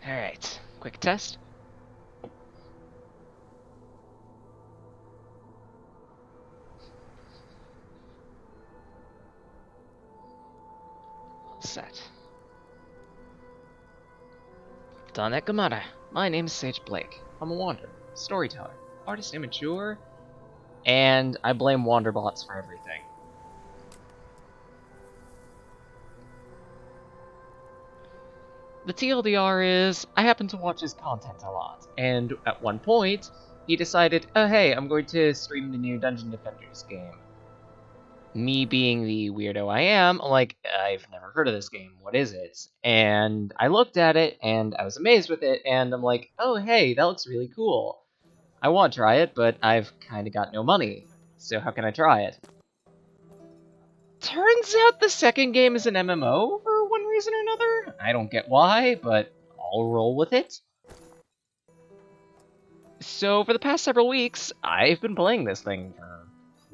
Alright, quick test. Set. Danekamata. My name is Sage Blake. I'm a wanderer, storyteller, artist immature, and I blame Wanderbots for everything. The TLDR is, I happen to watch his content a lot, and at one point, he decided, oh hey, I'm going to stream the new Dungeon Defenders game. Me being the weirdo I am, I'm like, I've never heard of this game, what is it? And I looked at it, and I was amazed with it, and I'm like, oh hey, that looks really cool. I want to try it, but I've kinda got no money, so how can I try it? Turns out the second game is an MMO for one reason or another. I don't get why, but I'll roll with it. So for the past several weeks, I've been playing this thing for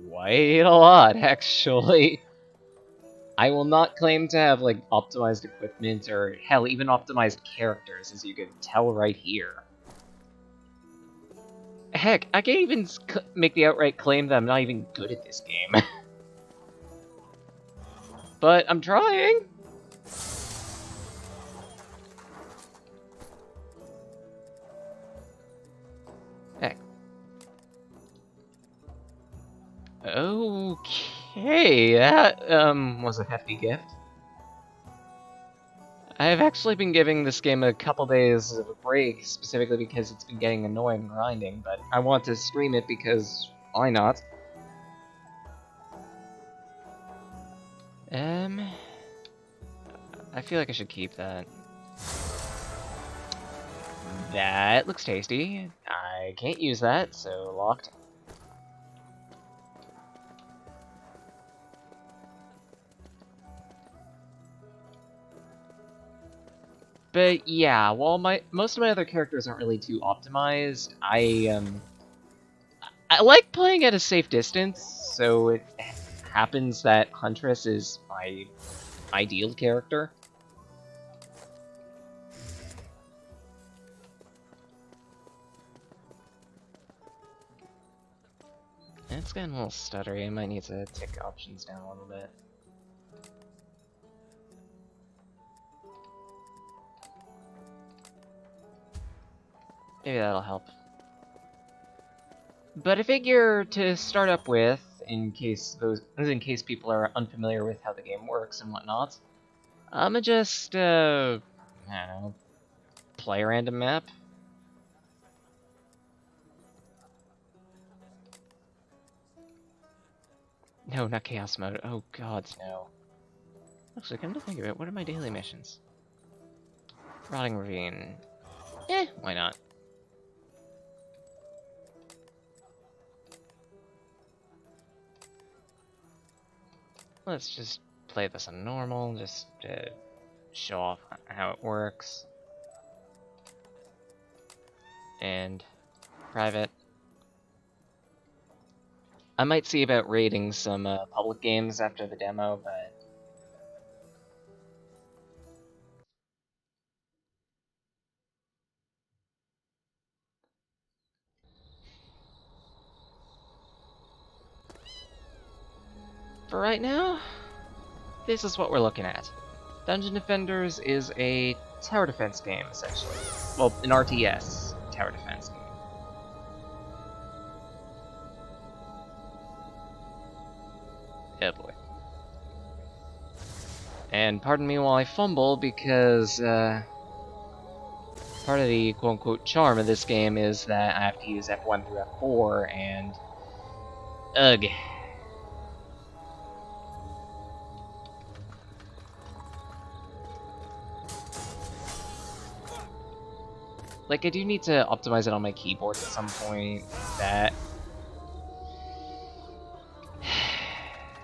quite a lot, actually. I will not claim to have, like, optimized equipment or, hell, even optimized characters, as you can tell right here. Heck, I can't even make the outright claim that I'm not even good at this game. But I'm trying! Heck. Okay, that, was a hefty gift. I've actually been giving this game a couple days of a break, specifically because it's been getting annoying grinding, but I want to stream it because why not? I feel like I should keep that. That looks tasty. I can't use that, so locked. But yeah, while most of my other characters aren't really too optimized, I like playing at a safe distance, so it happens that Huntress is my ideal character. It's getting a little stuttery. I might need to take options down a little bit. Maybe that'll help. But I figure to start up with, in case people are unfamiliar with how the game works and whatnot, I'ma just I don't know, play a random map. No, not chaos mode. Oh god, no. Actually, come to think of it, what are my daily missions? Rotting Ravine. Why not? Let's just play this on normal, just to show off how it works. And private. I might see about raiding some public games after the demo, but... for right now, this is what we're looking at. Dungeon Defenders is a tower defense game, essentially. Well, an RTS tower defense game. Oh boy. And pardon me while I fumble, because part of the quote-unquote charm of this game is that I have to use F1 through F4, and... ugh. Like, I do need to optimize it on my keyboard at some point. That...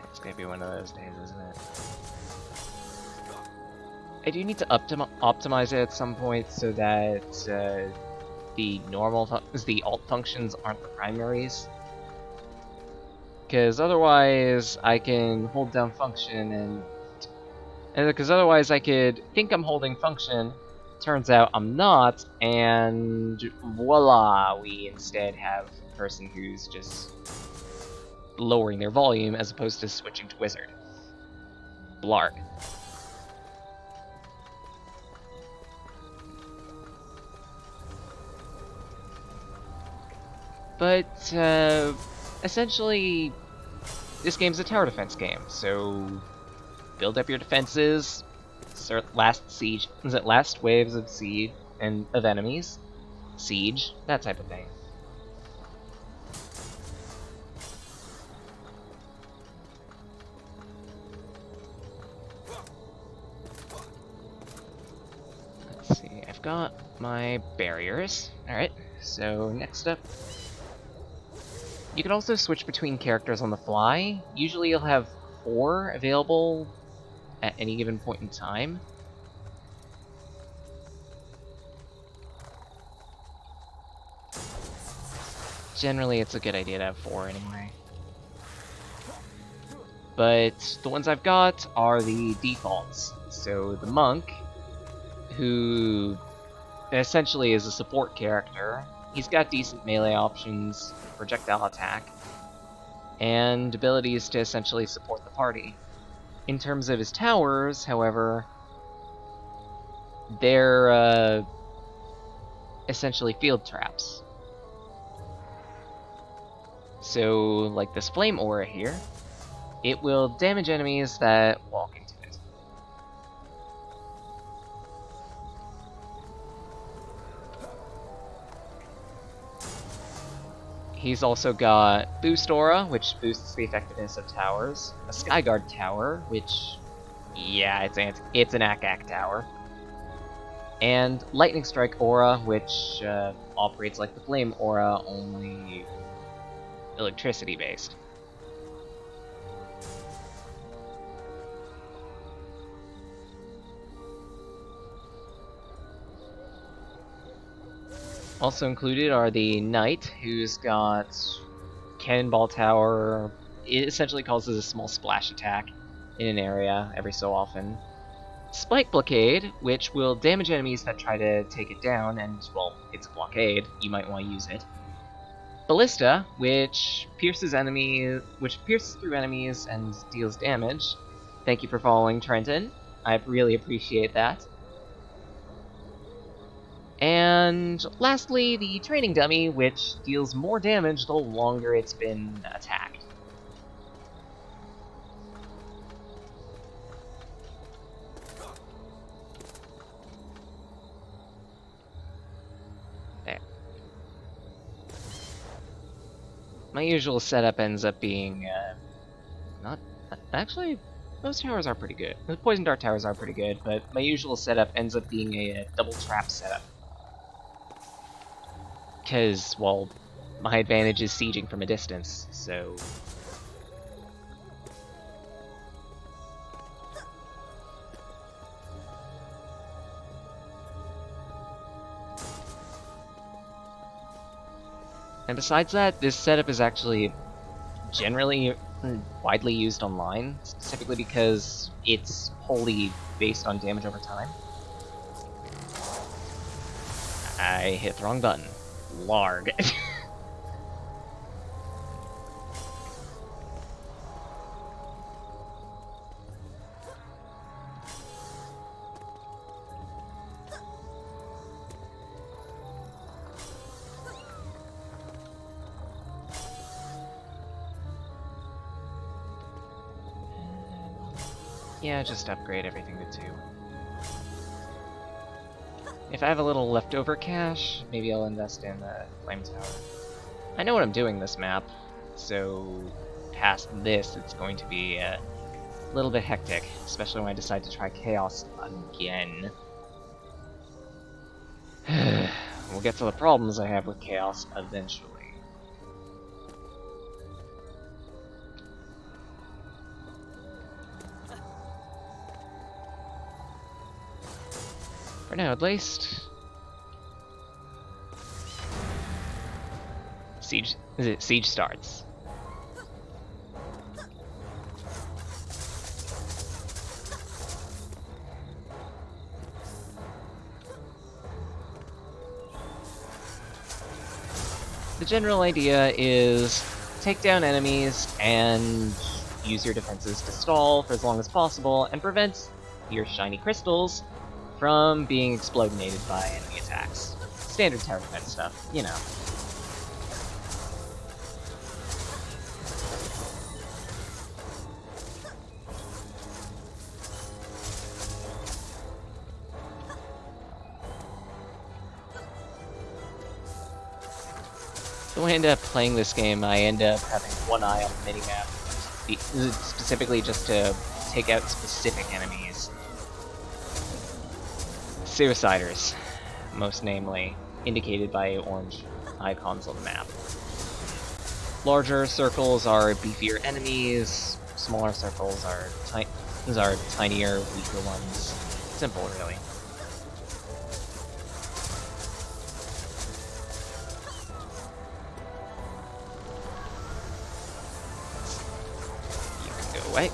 it's gonna be one of those days, isn't it? I do need to optimize it at some point so that the alt functions aren't the primaries. Because otherwise, I can hold down function and because otherwise I could think I'm holding function, turns out I'm not, and voila, we instead have a person who's just lowering their volume as opposed to switching to wizard. Blarg. But, essentially, this game's a tower defense game, so build up your defenses, start last waves of siege and of enemies, siege, that type of thing. Let's see, I've got my barriers. Alright, so next up, you can also switch between characters on the fly. Usually you'll have 4 available at any given point in time. Generally, it's a good idea to have 4 anyway. But the ones I've got are the defaults. So the monk, who essentially is a support character, he's got decent melee options, projectile attack, and abilities to essentially support the party. In terms of his towers, however, they're essentially field traps. So, like this flame aura here, it will damage enemies that walk into it. He's also got Boost Aura, which boosts the effectiveness of towers, a Skyguard Tower, which, yeah, it's an Ak-Ak Tower, and Lightning Strike Aura, which operates like the Flame Aura, only electricity-based. Also included are the Knight, who's got Cannonball Tower. It essentially causes a small splash attack in an area every so often. Spike Blockade, which will damage enemies that try to take it down, and, well, it's a blockade, you might want to use it. Ballista, which pierces through enemies and deals damage. Thank you for following, Trenton. I really appreciate that. And lastly, the Training Dummy, which deals more damage the longer it's been attacked. There. My usual setup ends up being, not... Actually, those towers are pretty good. The Poison Dart towers are pretty good, but my usual setup ends up being a double trap setup. Because, well, my advantage is sieging from a distance, so... And besides that, this setup is actually generally widely used online, specifically because it's wholly based on damage over time. I hit the wrong button. Larg. Yeah, just upgrade everything to 2. If I have a little leftover cash, maybe I'll invest in the Flame Tower. I know what I'm doing this map, so past this it's going to be a little bit hectic, especially when I decide to try Chaos again. We'll get to the problems I have with Chaos eventually. For now, at least. Siege starts. The general idea is take down enemies and use your defenses to stall for as long as possible and prevent your shiny crystals from being exploded by enemy attacks. Standard tower defense stuff, you know. So when I end up playing this game, I end up having one eye on the minimap, specifically just to take out specific enemies. Suiciders, most namely, indicated by orange icons on the map. Larger circles are beefier enemies, smaller circles are tinier, weaker ones. Simple, really. Away.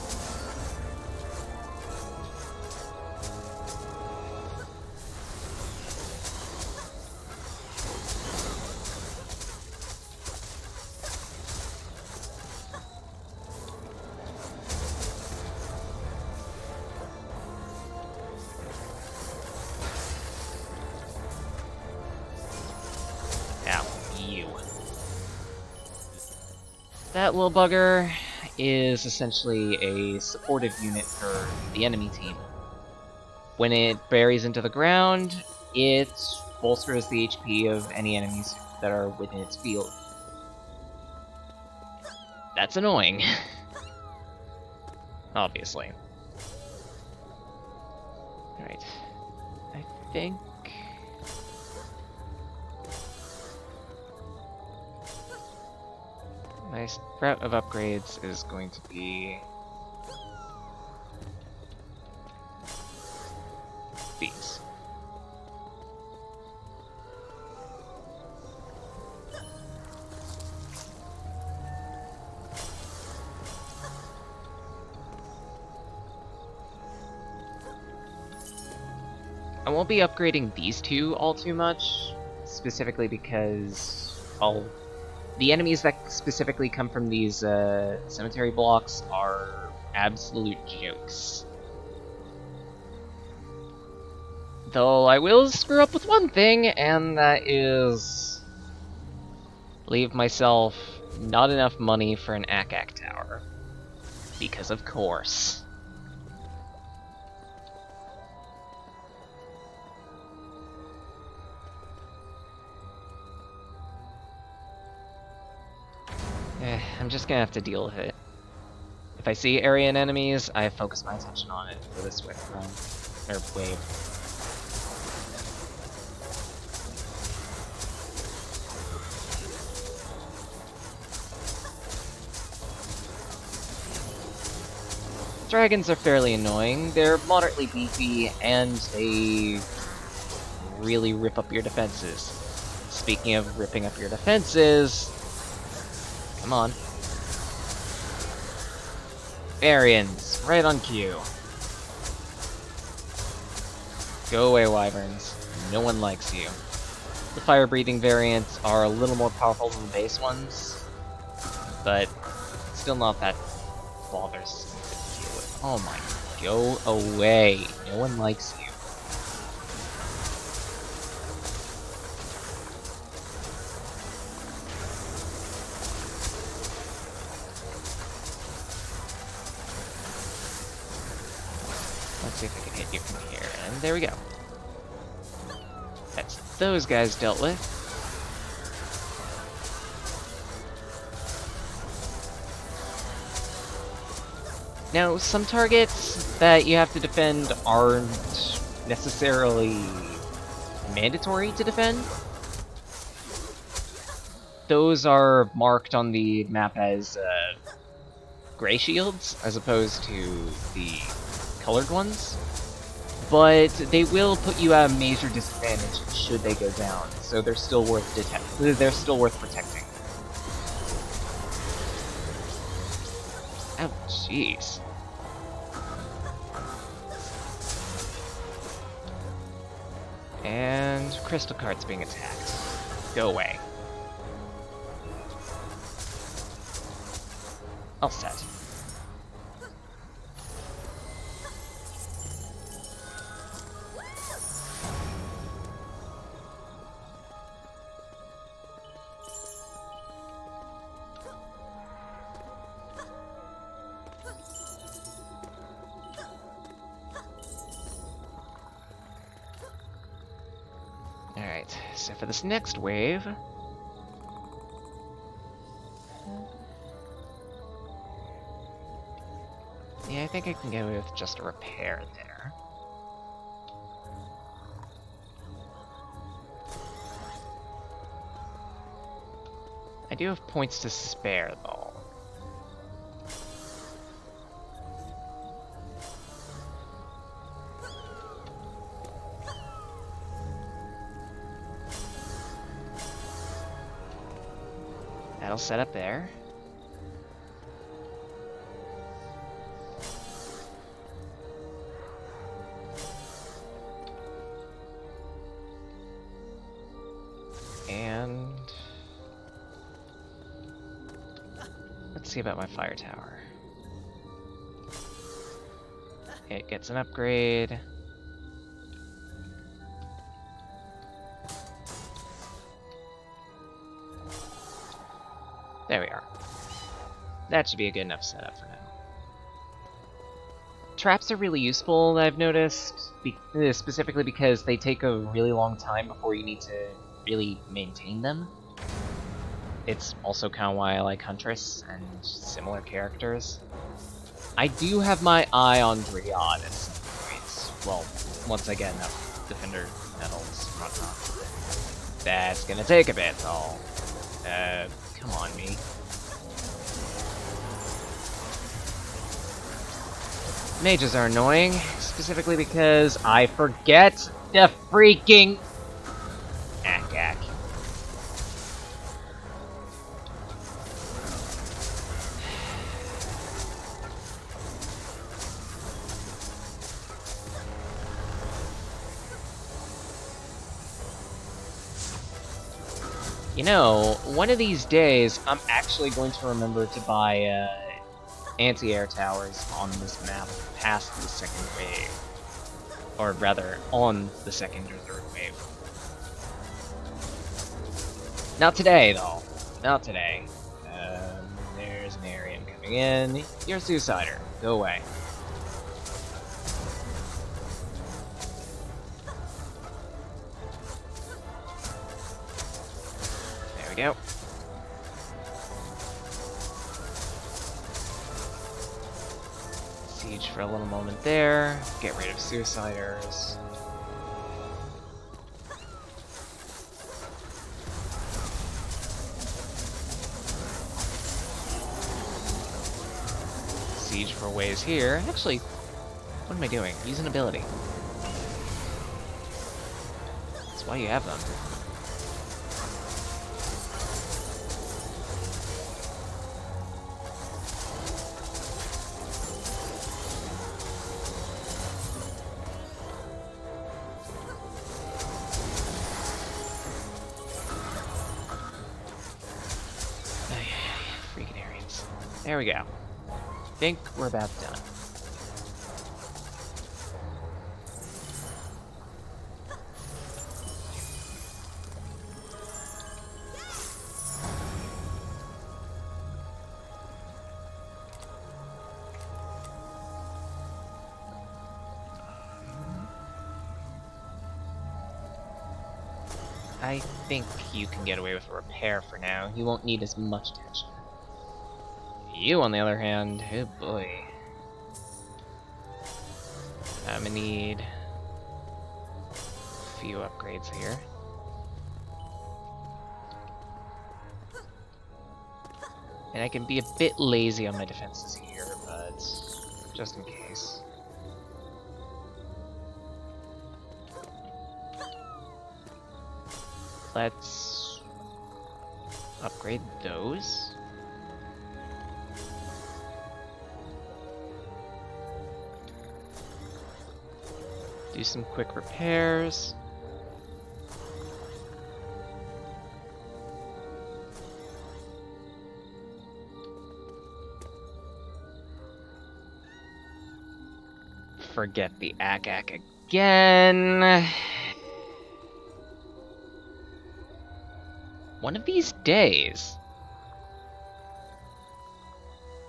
Now, you. That little bugger is essentially a supportive unit for the enemy team. When it buries into the ground, it bolsters the HP of any enemies that are within its field. That's annoying. Obviously. Alright. I think... my route of upgrades is going to be these. I won't be upgrading these two all too much, specifically because the enemies that specifically come from these cemetery blocks are absolute jokes. Though I will screw up with one thing, and that is leave myself not enough money for an Akak tower. Because of course. I'm just gonna have to deal with it. If I see Aryan enemies, I focus my attention on it for the swift run. Or wave. Dragons are fairly annoying. They're moderately beefy, and they really rip up your defenses. Speaking of ripping up your defenses... come on. Aryans, right on cue. Go away, wyverns. No one likes you. The fire-breathing variants are a little more powerful than the base ones, but still not that bothersome to deal with. Oh my, go away. No one likes you. Let's see if I can hit you from here, and there we go. That's those guys dealt with. Now, some targets that you have to defend aren't necessarily mandatory to defend. Those are marked on the map as gray shields, as opposed to the colored ones. But they will put you at a major disadvantage should they go down, so they're still worth protecting. Oh, jeez. And Crystal Cart's being attacked. Go away. All set. Alright, so for this next wave... yeah, I think I can get away with just a repair there. I do have points to spare, though. That'll set up there. And... let's see about my fire tower. It gets an upgrade. There we are. That should be a good enough setup for now. Traps are really useful, I've noticed, specifically because they take a really long time before you need to really maintain them. It's also kind of why I like Huntress and similar characters. I do have my eye on Dryad at some points. Well, once I get enough Defender medals and whatnot. That's gonna take a bit, though. Come on, me. Mages are annoying, specifically because I forget the freaking... ack. You know, one of these days, I'm actually going to remember to buy, anti-air towers on this map past the second wave. Or rather, on the second or third wave. Not today, though. Not today. There's an Arian coming in. You're a Suicider. Go away. There we go. Siege for a little moment there. Get rid of Suiciders. Siege for ways here. Actually, what am I doing? Use an ability. That's why you have them. Freaking Aryans. There we go. Think we're about done. I think you can get away with a repair for now. You won't need as much attention. You, on the other hand, oh boy. I'm gonna need a few upgrades here. And I can be a bit lazy on my defenses here, but just in case. Let's upgrade those. Do some quick repairs. forget the Ack again. One of these days.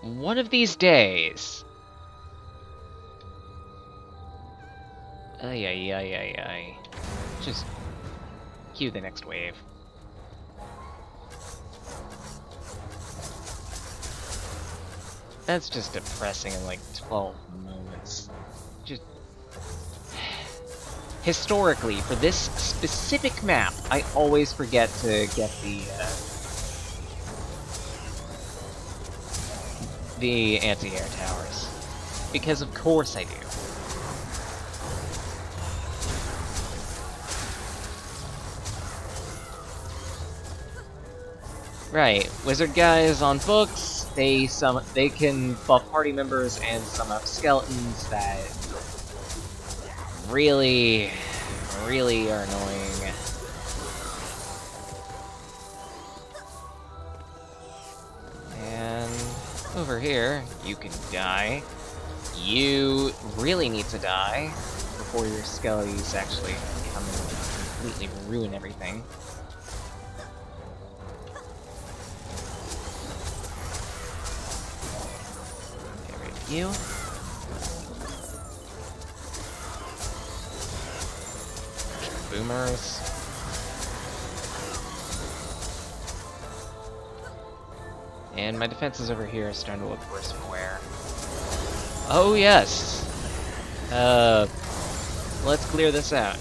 One of these days. Ay, ay, ay, ay, ay. Just cue the next wave. That's just depressing in like 12 moments. Just... Historically, for this specific map, I always forget to get the anti-air towers. Because of course I do. Right, wizard guys on books, they can buff party members and summon up skeletons that really are annoying. And over here, you can die. You really need to die before your skellies actually come and completely ruin everything. Get rid of you. Boomers. And my defenses over here are starting to look worse from where. Oh yes! Let's clear this out.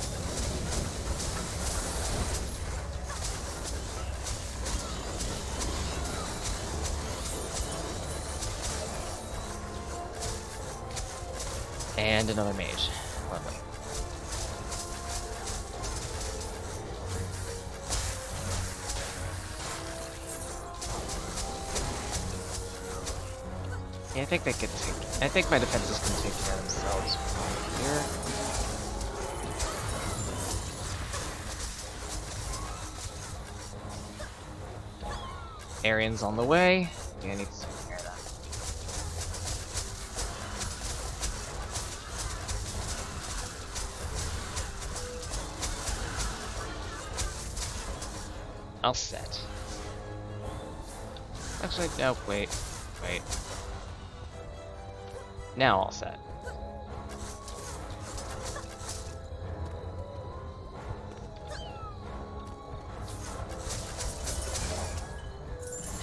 And another mage. Lovely. Yeah, I think they can take. I think my defenses can take care of themselves from here. Arian's on the way. Yeah, I need to take care of that. I'll set. Actually, no, wait. Now all set.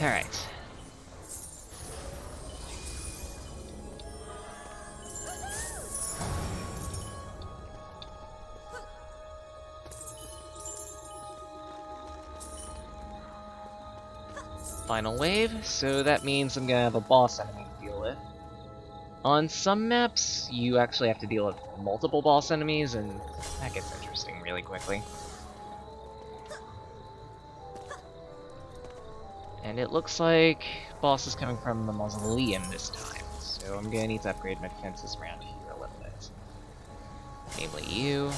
Alright. Final wave, so that means I'm gonna have a boss enemy to deal with. On some maps, you actually have to deal with multiple boss enemies, and that gets interesting really quickly. And it looks like boss is coming from the mausoleum this time, so I'm gonna need to upgrade my defenses around here a little bit. Namely you.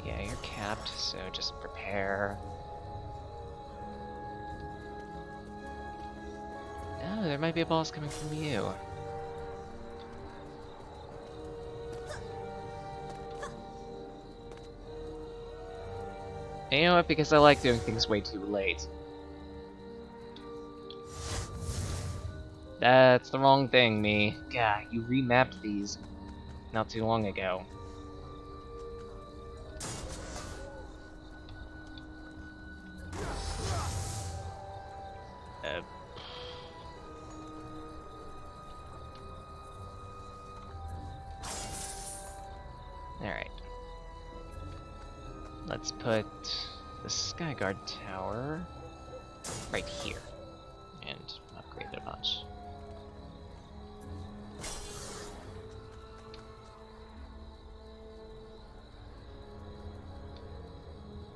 Yeah, you're capped, so just prepare. Oh, there might be a boss coming from you. And you know what? Because I like doing things way too late. That's the wrong thing, me. God, you remapped these not too long ago. Alright. Let's put the Skyguard Tower right here. And upgrade it a bunch.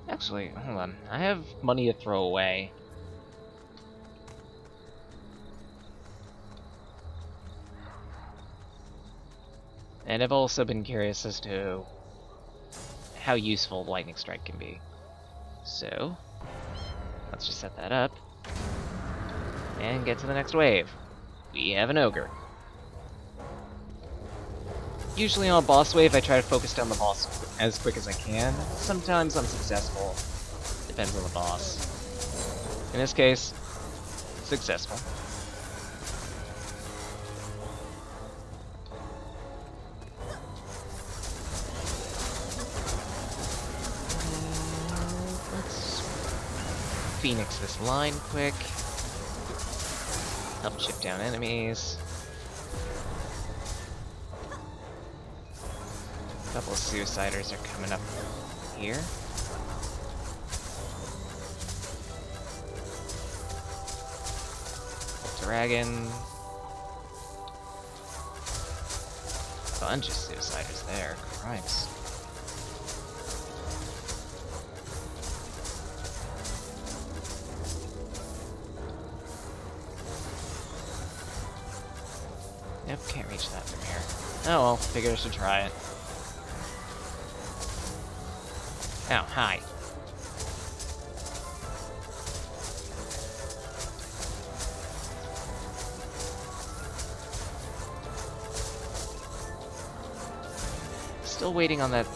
Actually, hold on. I have money to throw away. And I've also been curious as to how useful Lightning Strike can be. So, let's just set that up. And get to the next wave. We have an ogre. Usually on a boss wave, I try to focus down the boss as quick as I can. Sometimes I'm successful. Depends on the boss. In this case, successful. Let's Phoenix this line quick. Help chip down enemies. A couple of suiciders are coming up here. Dragon. Bunch of suiciders there. Christ. Yep, can't reach that from here. Oh well, figured I should try it. Ow, hi. Still waiting on that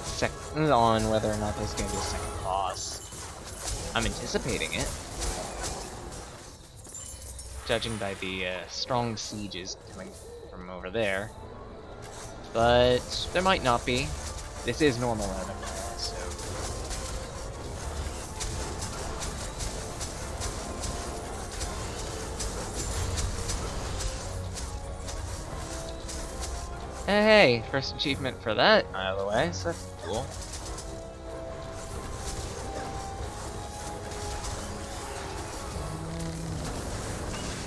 on whether or not there's gonna be a second boss. I'm anticipating it. Judging by the strong sieges coming from over there. But there might not be. This is normal mode, so... Hey, first achievement for that out of the way, so that's cool.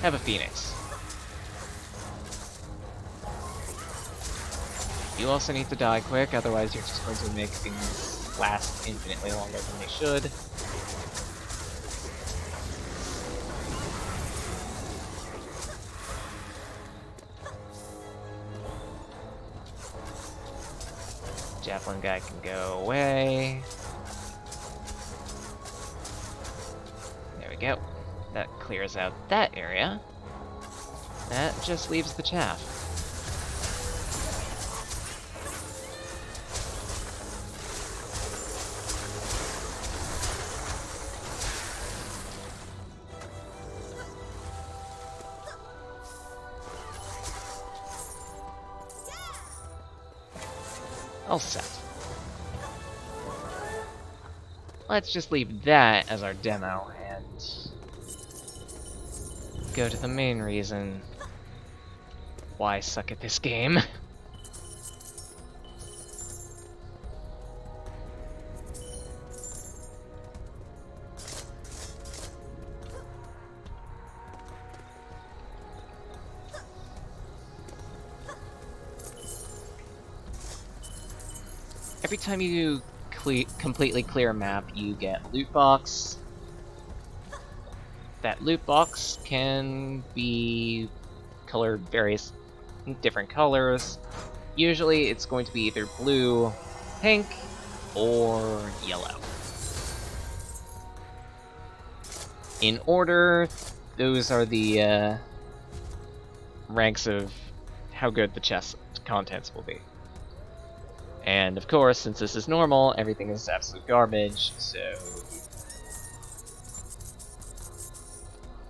Have a phoenix. You also need to die quick, otherwise you're just going to make things last infinitely longer than they should. Javelin guy can go away. There we go. That clears out that area. That just leaves the chaff. All set. Let's just leave that as our demo and go to the main reason why I suck at this game. Every time you completely clear a map, you get a loot box. That loot box can be colored various different colors. Usually it's going to be either blue, pink, or yellow. In order, those are the ranks of how good the chest contents will be. And of course, since this is normal, everything is absolute garbage, so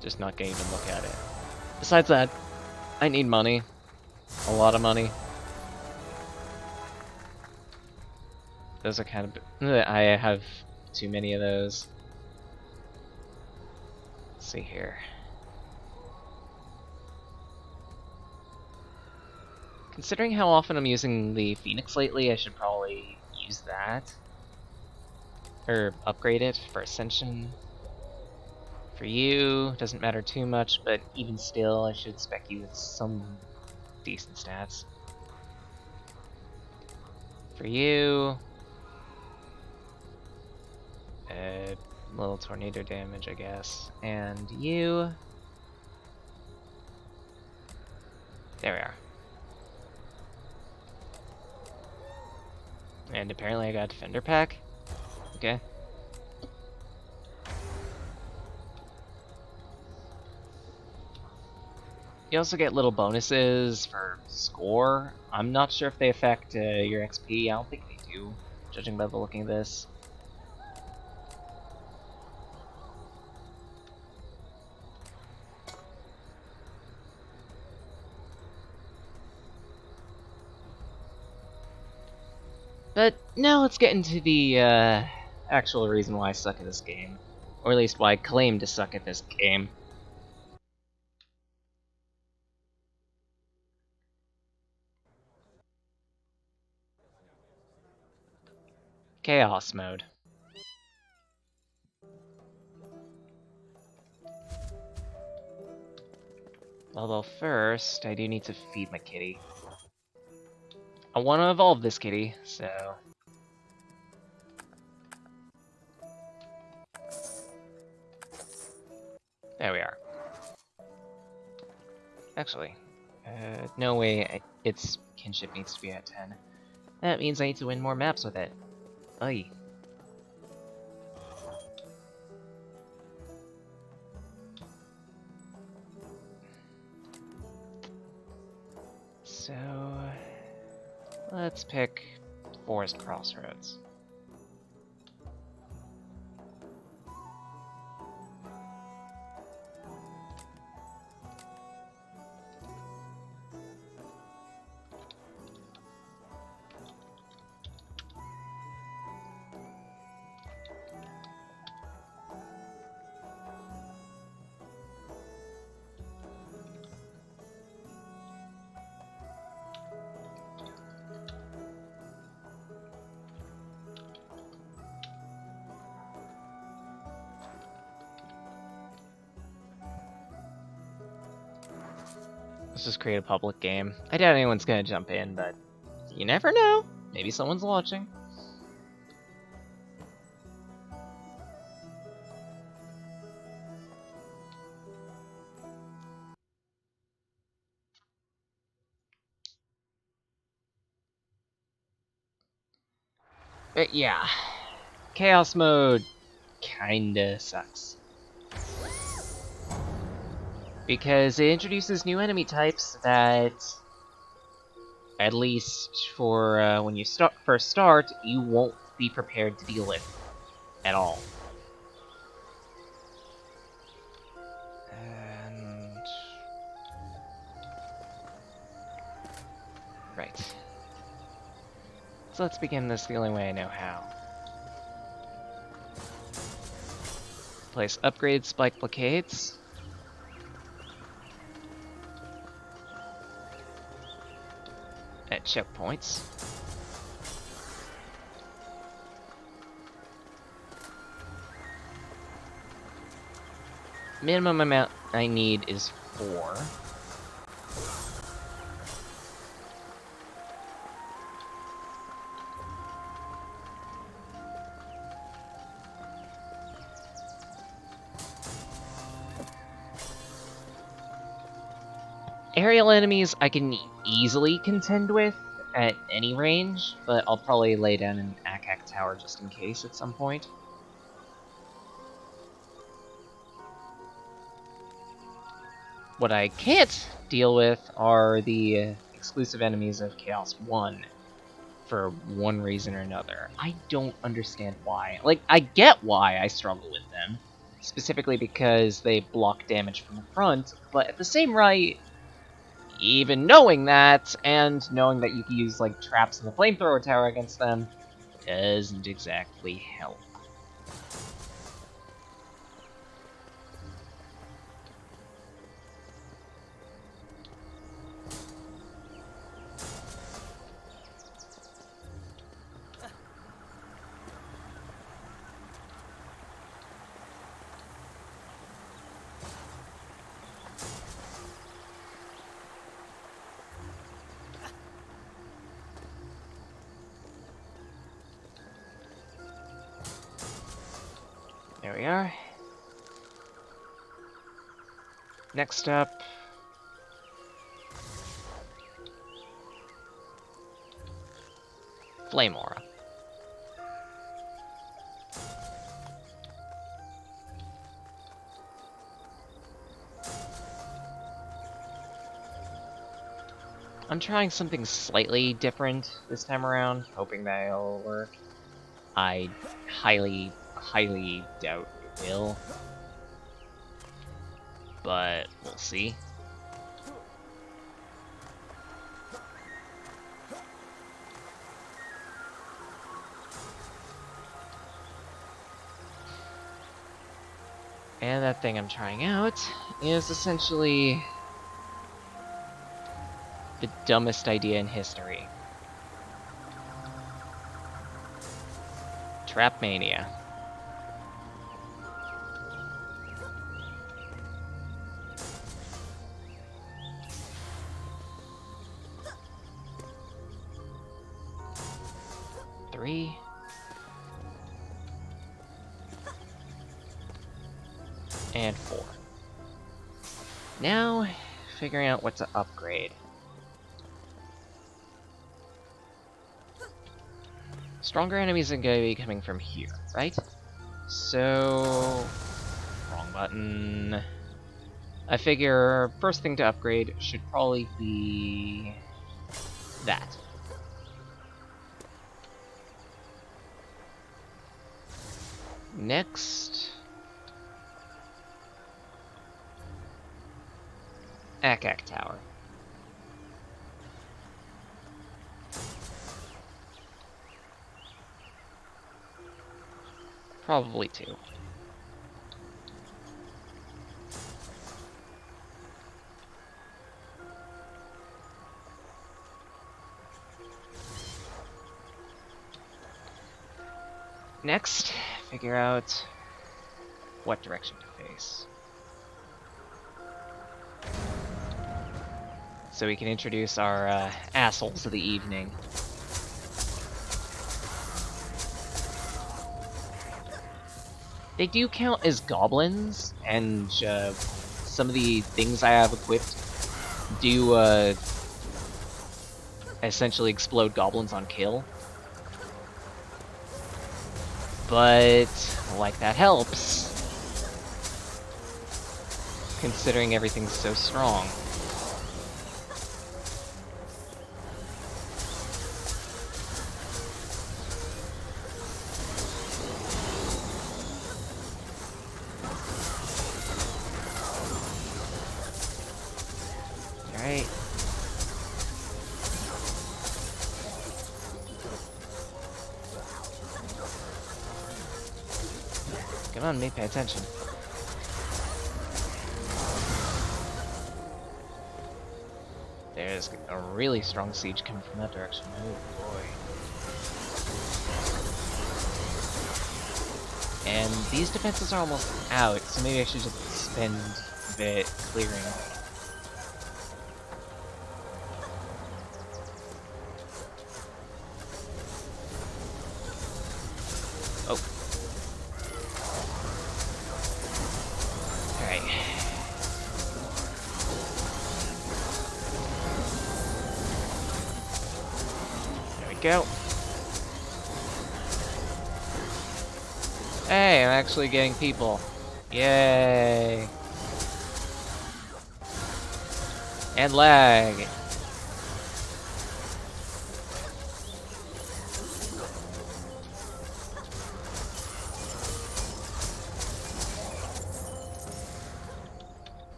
just not gonna even look at it. Besides that, I need money. A lot of money. Those are kind of... I have too many of those. Let's see here. Considering how often I'm using the Phoenix lately, I should probably use that. Or upgrade it for Ascension. For you, doesn't matter too much, but even still, I should spec you with some decent stats. For you... little tornado damage, I guess. And you... There we are. And apparently I got a Defender pack. Okay. You also get little bonuses for score. I'm not sure if they affect your XP. I don't think they do, judging by the looking of this. But now let's get into the actual reason why I suck at this game. Or at least why I claim to suck at this game. Chaos mode. Although first, I do need to feed my kitty. I want to evolve this kitty, so... There we are. Actually, no way its kinship needs to be at 10. That means I need to win more maps with it. Oy. So... let's pick Forest Crossroads. Let's just create a public game. I doubt anyone's gonna jump in, but you never know. Maybe someone's watching. But yeah, Chaos mode kinda sucks. Because it introduces new enemy types that, at least for when you first start, you won't be prepared to deal with at all. And... right. So let's begin this the only way I know how. Place upgrade spike blockades. At checkpoints. Minimum amount I need is 4. Aerial enemies I can easily contend with at any range, but I'll probably lay down an Akak tower just in case at some point. What I can't deal with are the exclusive enemies of Chaos 1, for one reason or another. I don't understand why. Like, I get why I struggle with them, specifically because they block damage from the front, but at the same right, even knowing that, and knowing that you can use, like, traps in the flamethrower tower against them, doesn't exactly help. There we are. Next up... Flame Aura. I'm trying something slightly different this time around, hoping that it'll work. I highly, highly doubt it will. But we'll see. And that thing I'm trying out is essentially the dumbest idea in history. Trap Mania. Three. And 4. Now, figuring out what to upgrade. Stronger enemies are going to be coming from here, right? So... wrong button. I figure first thing to upgrade should probably be... that. Next... Akak Tower. Probably 2. Next, figure out what direction to face. So we can introduce our assholes of the evening. They do count as goblins, and some of the things I have equipped do essentially explode goblins on kill. But, like, that helps, considering everything's so strong. Alright. Come on, mate, pay attention. There's a really strong siege coming from that direction. Oh boy. And these defenses are almost out, so maybe I should just spend a bit clearing. Oh. Alright. There we go. Hey, I'm actually getting people. Yay. And lag.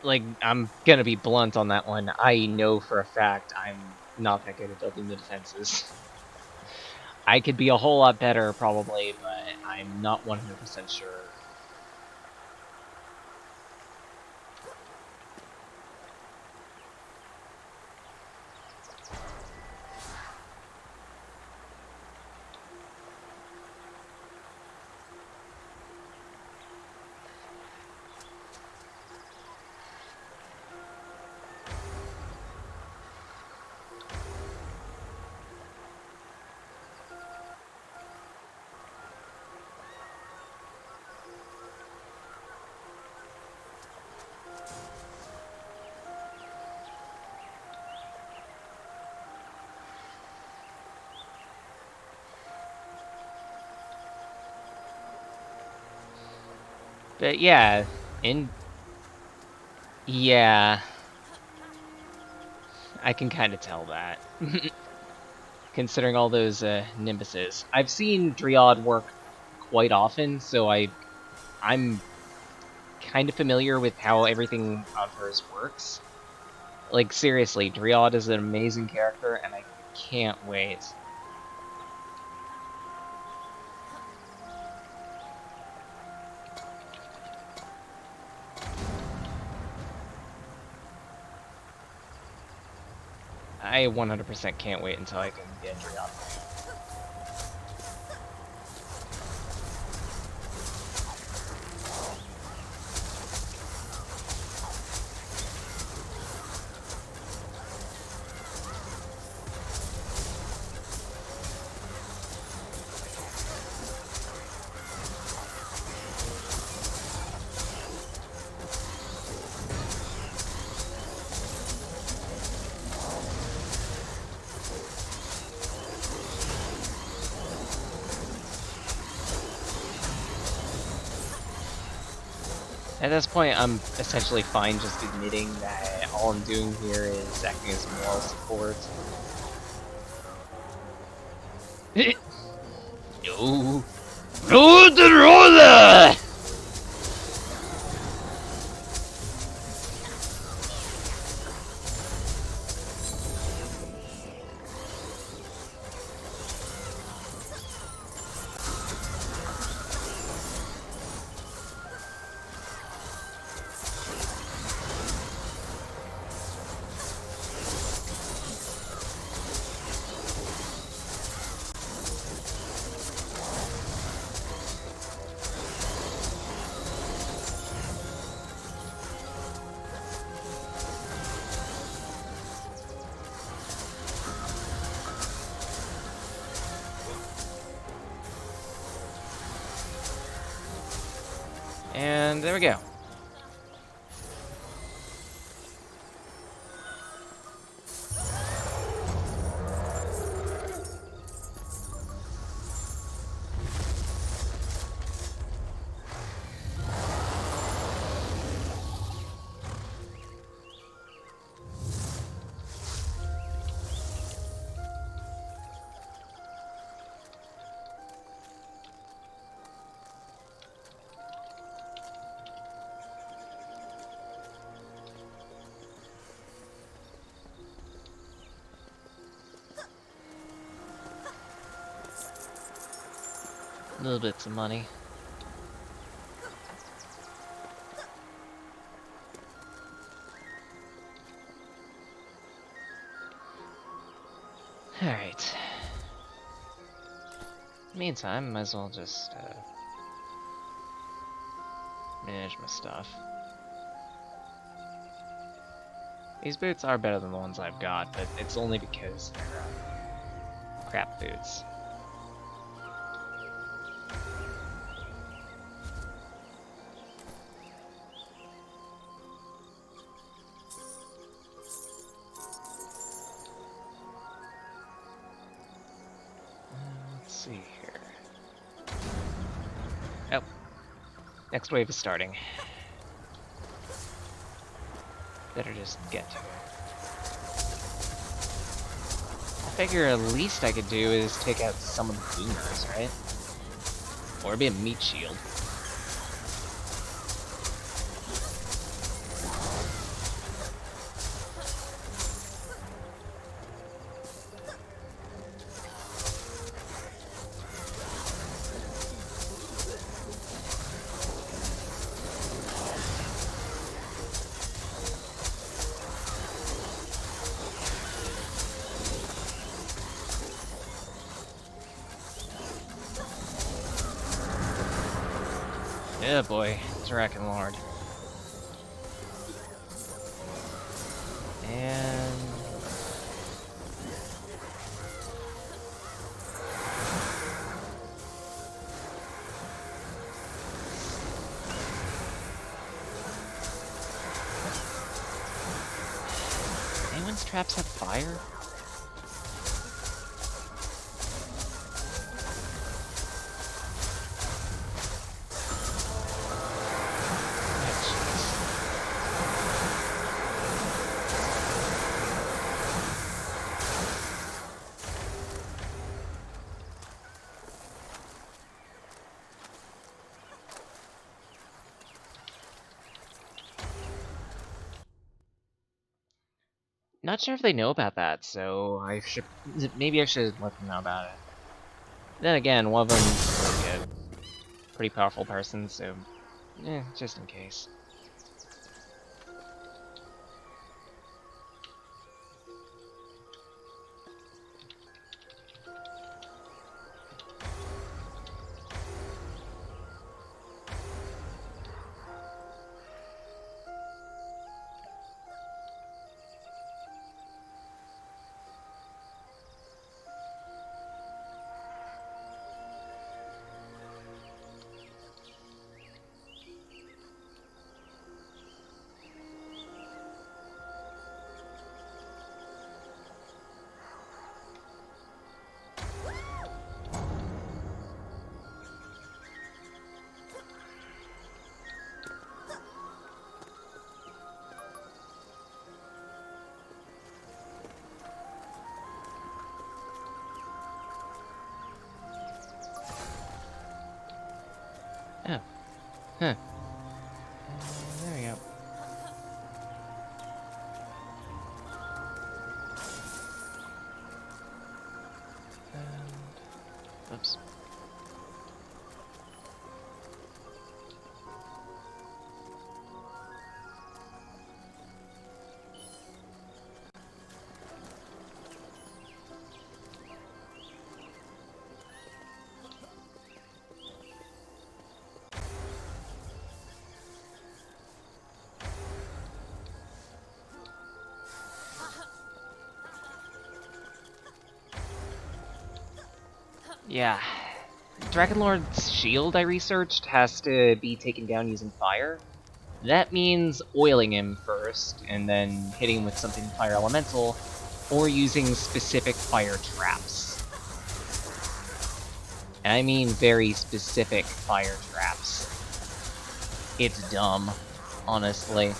Like, I'm gonna be blunt on that one. I know for a fact I'm not that good at building the defenses. I could be a whole lot better, probably, but I'm not 100% sure. But yeah, yeah, I can kind of tell that. Considering all those nimbuses. I've seen Driad work quite often, so I'm kind of familiar with how everything on hers works. Like, seriously, Driad is an amazing character, and I can't wait. I 100% can't wait until I can get Driad. At this point, I'm essentially fine just admitting that all I'm doing here is acting as moral support. No! No, the roller! And there we go. Little bits of money. Alright. Meantime, might as well just manage my stuff. These boots are better than the ones I've got, but it's only because they're crap boots. Let's see here. Oh, next wave is starting. Better just get to it. I figure at least I could do is take out some of the boomers, right? Or be a meat shield. Oh boy, Drakenlord. And... anyone's traps have fire? Not sure if they know about that, so maybe I should let them know about it. Then again, one of them's like a pretty powerful person, so just in case. Oh. Huh. There we go. Oops. Yeah. Dragonlord's shield I researched has to be taken down using fire. That means oiling him first, and then hitting him with something fire elemental, or using specific fire traps. And I mean very specific fire traps. It's dumb, honestly.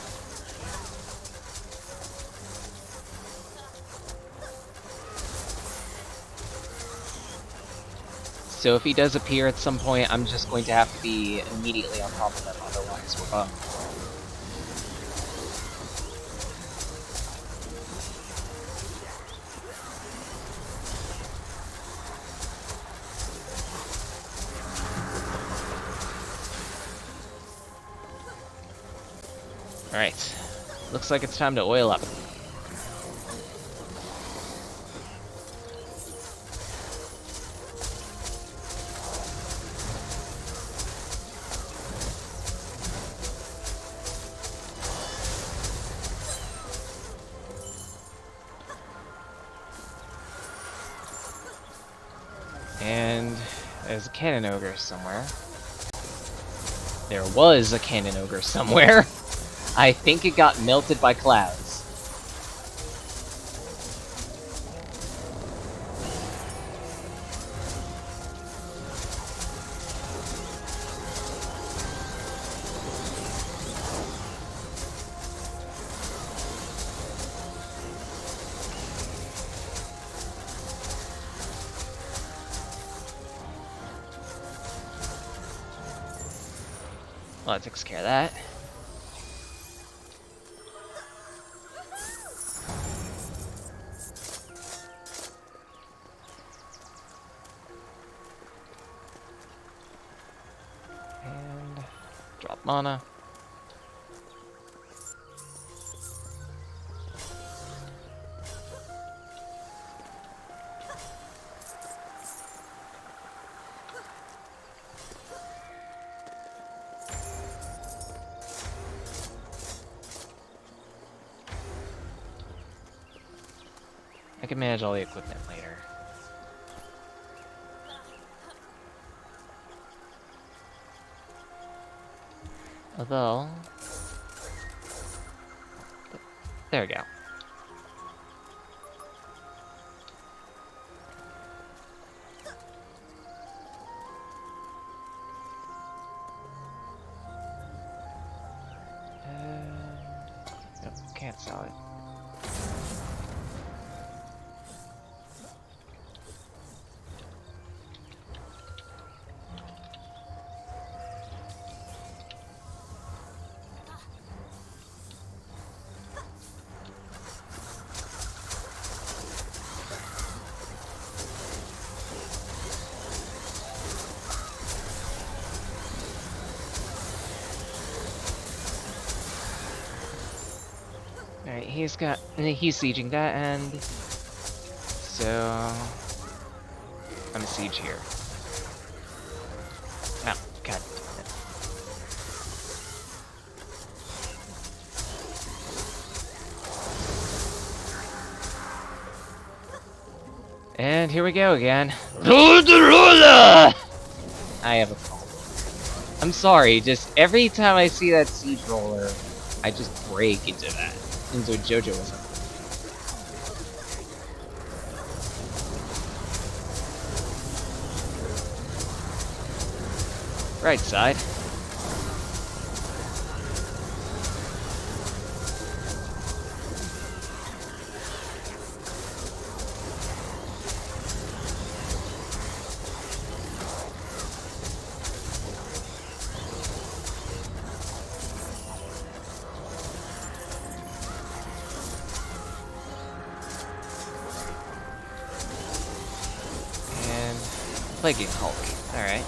So if he does appear at some point, I'm just going to have to be immediately on top of him, otherwise we're bummed. Alright, looks like it's time to oil up. And there's a cannon ogre somewhere. There was a cannon ogre somewhere. I think it got melted by clouds. Well, that takes care of that. And drop mana. can manage all the equipment later. Although... There we go. Nope, can't sell it. Alright, he's sieging that end. So I'm gonna siege here. Oh, god damn it. And here we go again. I have a problem. I'm sorry, just every time I see that siege roller, I just break into that. Into JoJo or something. Right side. Plaguing Hulk. Alright.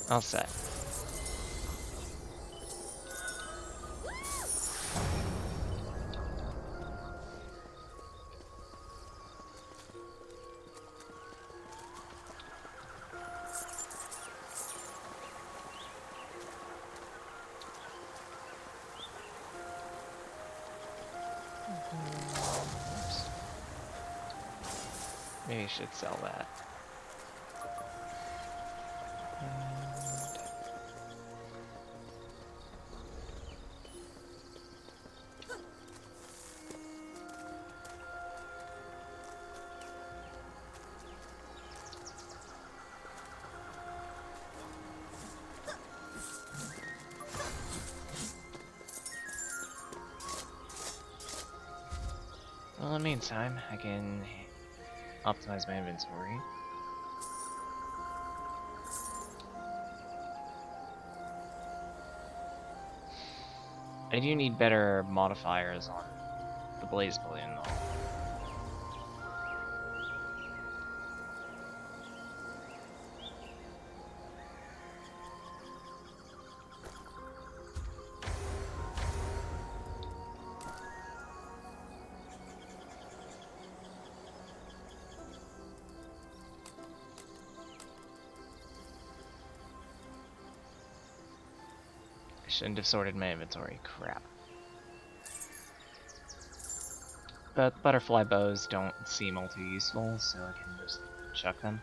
All set. Maybe I should sell that. Well, in the meantime, I can optimize my inventory. I do need better modifiers on the Blaze Balloon, though. I shouldn't have sorted my inventory. Crap. But butterfly bows don't seem all too useful, so I can just chuck them.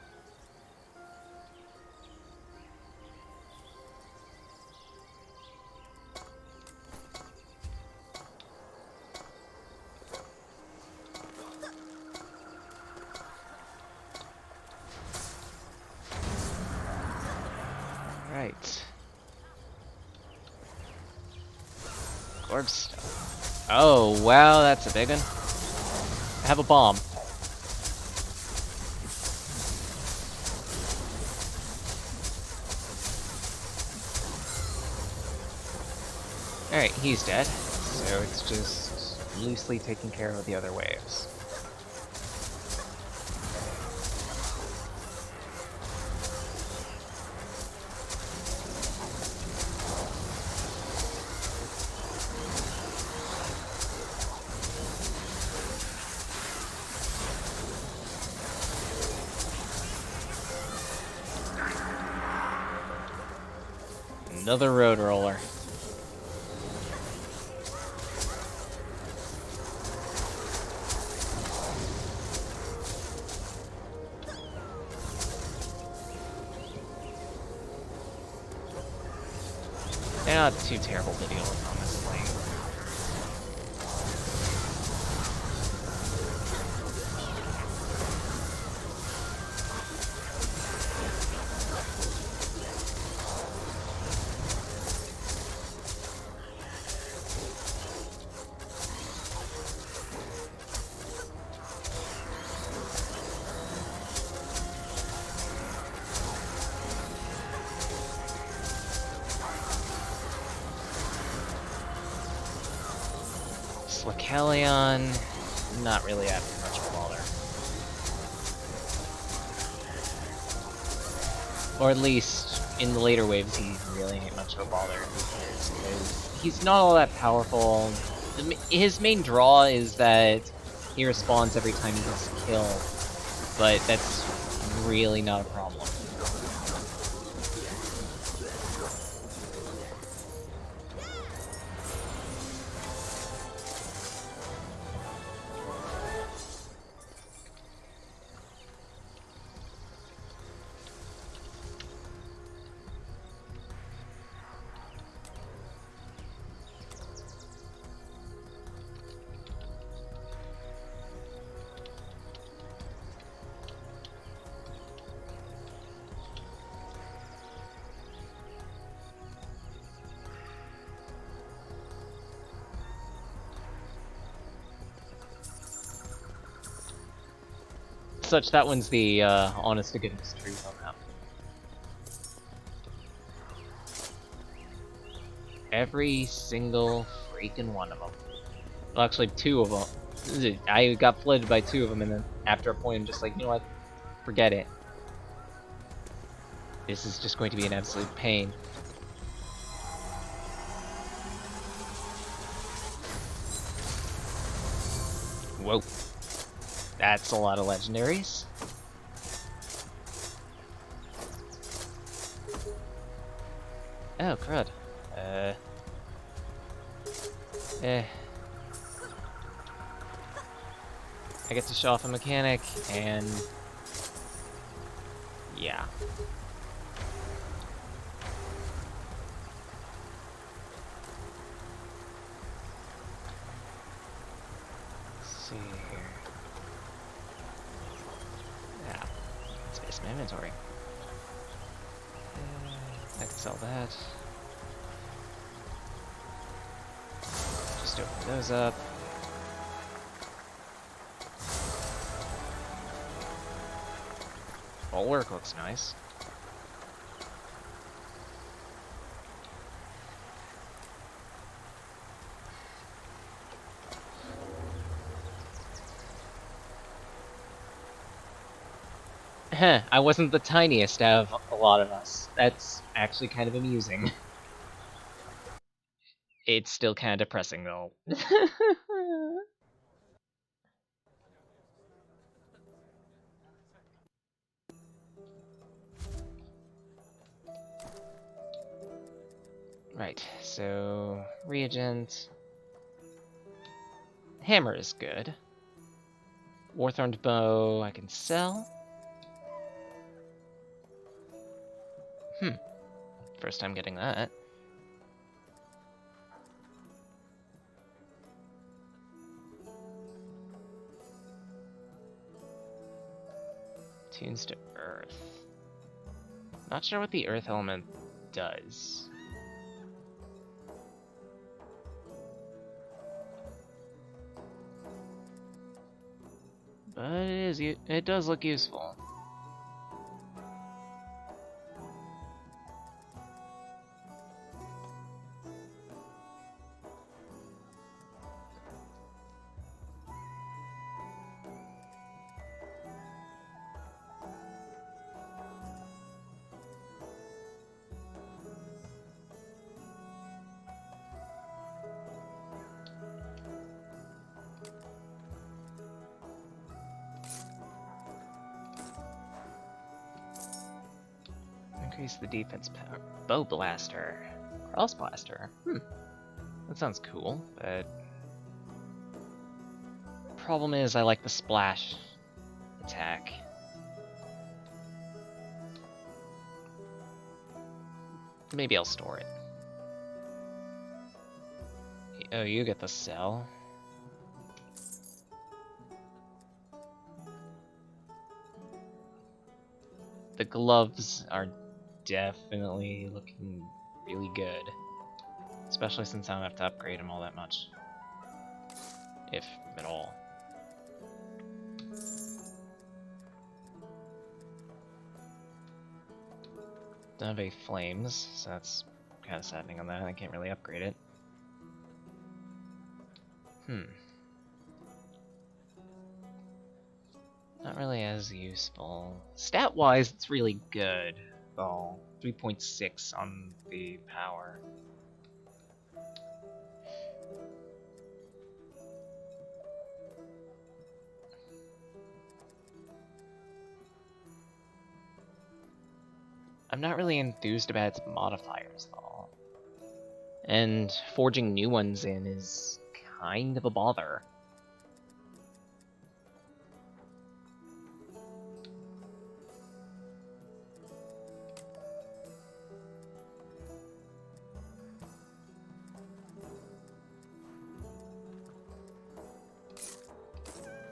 Right. Orbs. Oh, wow, that's a big one. I have a bomb. Alright, he's dead. So it's just loosely taking care of the other waves. Another road roller. They're not too terrible to deal with, honestly. Slacalion, not really after much of a bother. Or at least, in the later waves, he really ain't much of a bother. Because he's not all that powerful. His main draw is that he respawns every time he gets a kill, but that's really not a problem. Such that one's the honest to goodness truth on that. Every single freaking one of them. Well, actually, 2 of them. I got flooded by 2 of them, and then after a point, I'm just like, you know what? Forget it. This is just going to be an absolute pain. Whoa. That's a lot of legendaries. Oh, crud. I get to show off a mechanic, and... yeah. Let's see here. Yeah. Space my inventory. I can sell that. Just open those up. Bulwark looks nice. Heh, I wasn't the tiniest out of a lot of us. That's actually kind of amusing. It's still kind of depressing, though. Right, so... reagent... Hammer is good. Warthorned bow I can sell. First time getting that. Tunes to Earth. Not sure what the Earth element does. But it does look useful. Increase the defense power. Bow blaster. Frost Blaster. That sounds cool, but problem is I like the splash attack. Maybe I'll store it. Oh, you get the cell. The gloves are definitely looking really good. Especially since I don't have to upgrade them all that much. If at all. Don't have any flames, so that's kind of saddening on that. I can't really upgrade it. Not really as useful. Stat-wise, it's really good, though. 3.6 on the power. I'm not really enthused about its modifiers, though. And forging new ones in is kind of a bother.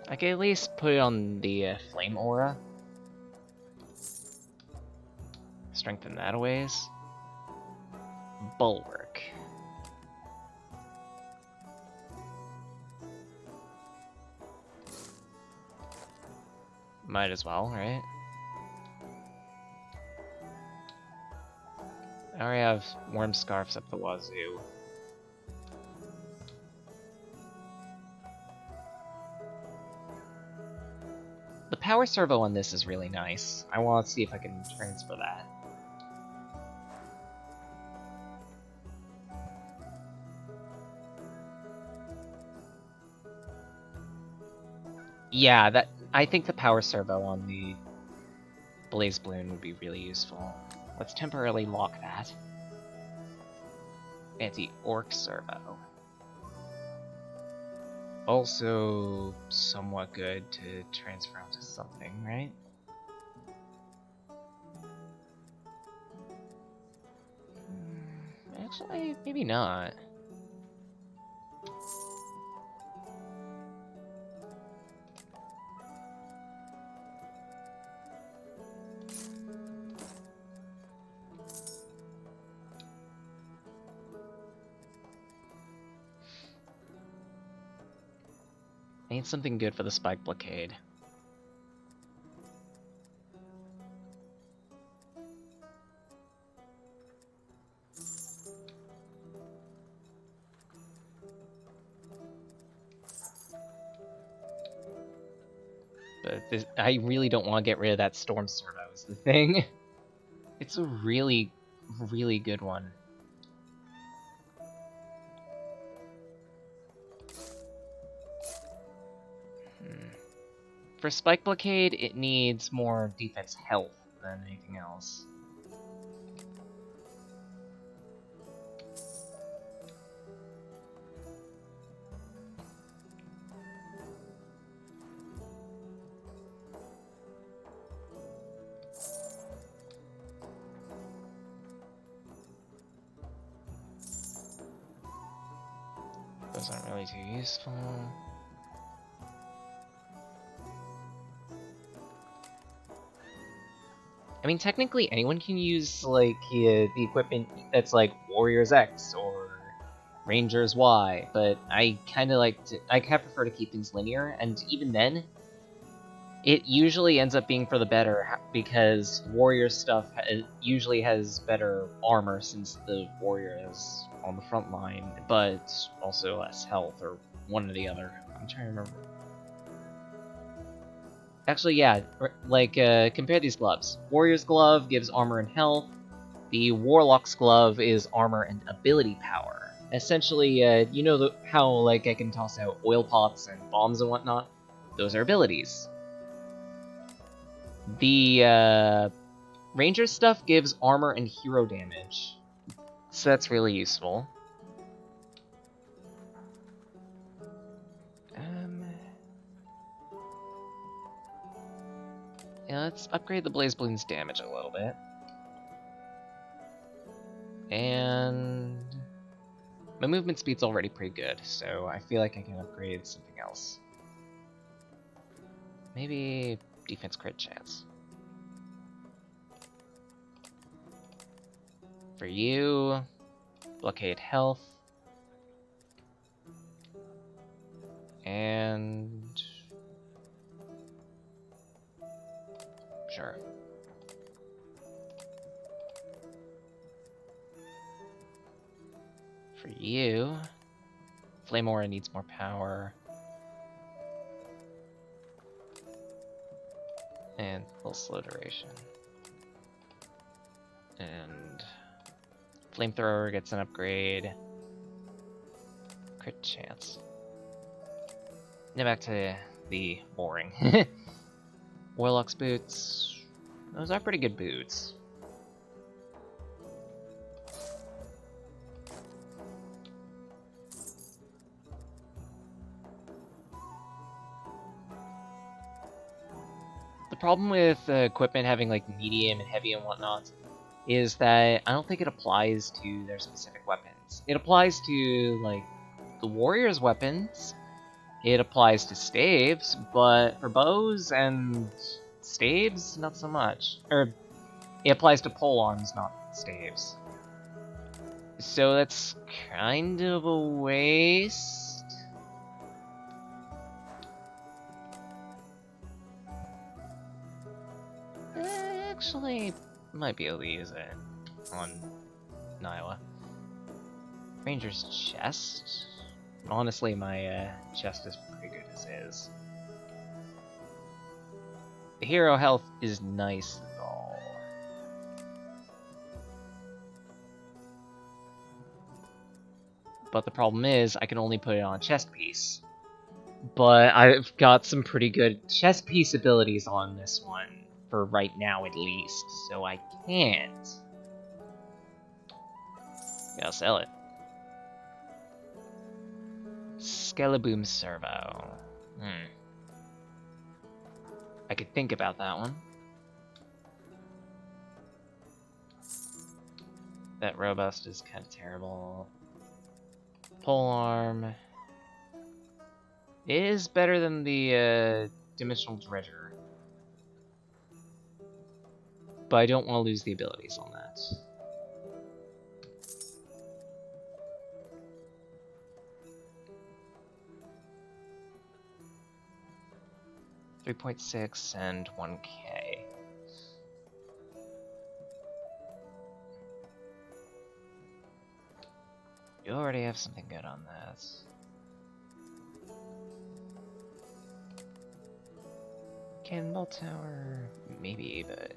I could at least put it on the flame aura. Strengthen that a ways. Bulwark. Might as well, right? I already have worm scarfs up the wazoo. The power servo on this is really nice. I want to see if I can transfer that. Yeah, I think the power servo on the Blaze Balloon would be really useful. Let's temporarily lock that. Anti-orc servo. Also somewhat good to transfer onto something, right? Actually, maybe not. I need something good for the spike blockade. But I really don't want to get rid of that storm servo is the thing. It's a really, really good one. For Spike Blockade, it needs more defense health than anything else. Those aren't really too useful. I mean, technically anyone can use, like, the equipment that's, like, Warriors X or Rangers Y, but I kind of prefer to keep things linear, and even then, it usually ends up being for the better, because Warrior stuff usually has better armor since the Warrior is on the front line, but also less health, or one or the other. I'm trying to remember. Actually, yeah, like, compare these gloves. Warrior's glove gives armor and health. The Warlock's glove is armor and ability power. Essentially, you know how, like, I can toss out oil pots and bombs and whatnot? Those are abilities. The, Ranger stuff gives armor and hero damage. So that's really useful. Yeah, let's upgrade the Blaze Balloon's damage a little bit. And my movement speed's already pretty good, so I feel like I can upgrade something else. Maybe defense crit chance. For you, blockade health. And sure. For you, Flame Aura needs more power. And full slow duration. And Flamethrower gets an upgrade. Crit chance. Now back to the boring. Warlock's boots. Those are pretty good boots. The problem with equipment having like medium and heavy and whatnot is that I don't think it applies to their specific weapons. It applies to like the warrior's weapons. It applies to staves, but for bows and staves, not so much. Or it applies to polearms, not staves. So that's kind of a waste. Actually, might be able to use it on Nyla. Ranger's chest? Honestly, my chest is pretty good as is. The hero health is nice though. But the problem is, I can only put it on a chest piece. But I've got some pretty good chest piece abilities on this one, for right now at least, so I can't. Gotta sell it. Skeleboom Servo. I could think about that one. That Robust is kind of terrible. Polearm is better than the Dimensional Dredger. But I don't want to lose the abilities on that. $3.6 and 1K. You already have something good on that. Cannonball Tower, maybe, but...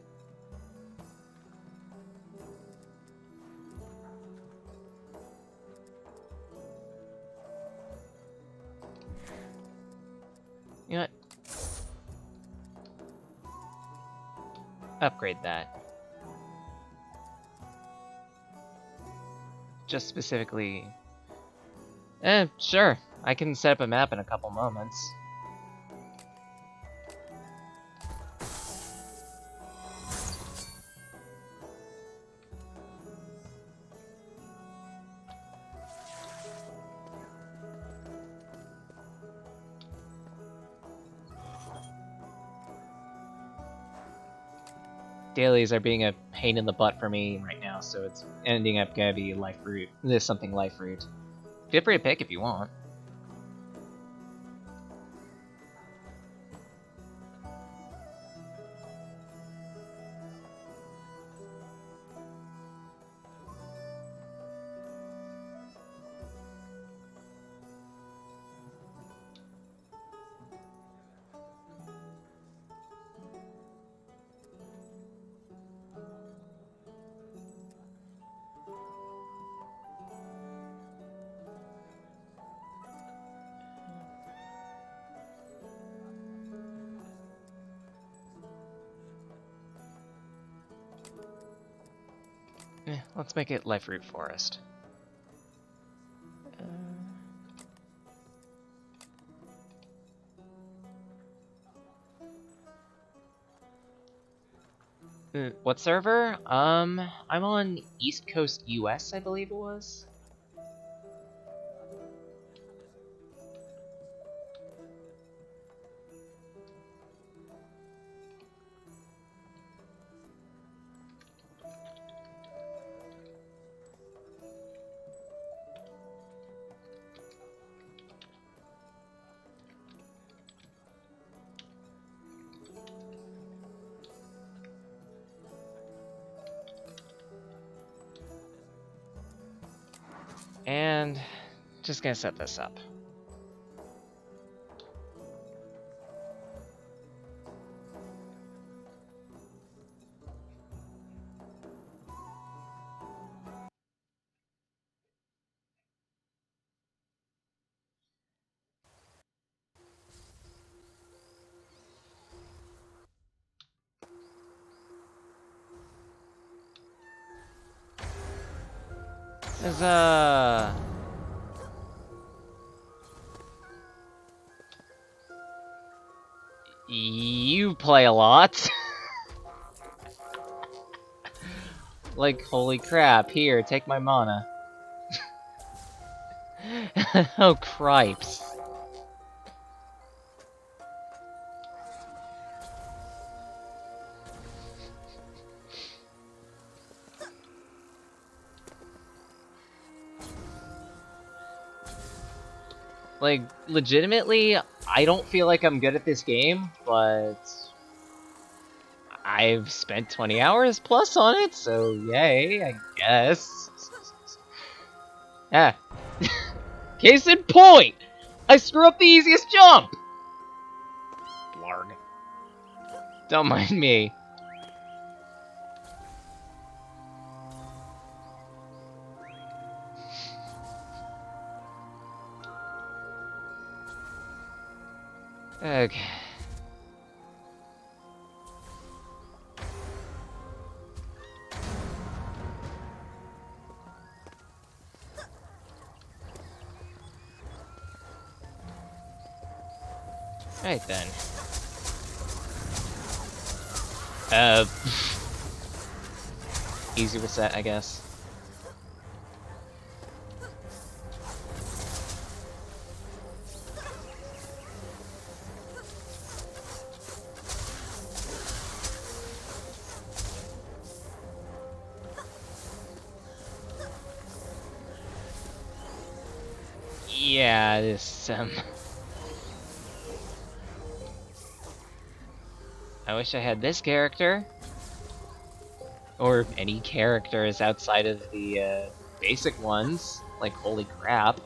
You know what? Upgrade that. Just specifically... sure. I can set up a map in a couple moments. Dailies are being a pain in the butt for me right now, so it's ending up gonna be life root. There's something life root. Feel free to pick if you want. Let's make it Life Root Forest. What server? I'm on East Coast US, I believe it was. And just gonna set this up. There's you play a lot. Like, holy crap, here, take my mana. Oh, cripes. Like, legitimately, I don't feel like I'm good at this game, but I've spent 20 hours plus on it, so yay, I guess. Ah. Case in point! I screw up the easiest jump! Blarg. Don't mind me. Okay. Right then. Easy reset, I guess. Yeah, this, I wish I had this character. Or any characters outside of the, basic ones. Like, holy crap.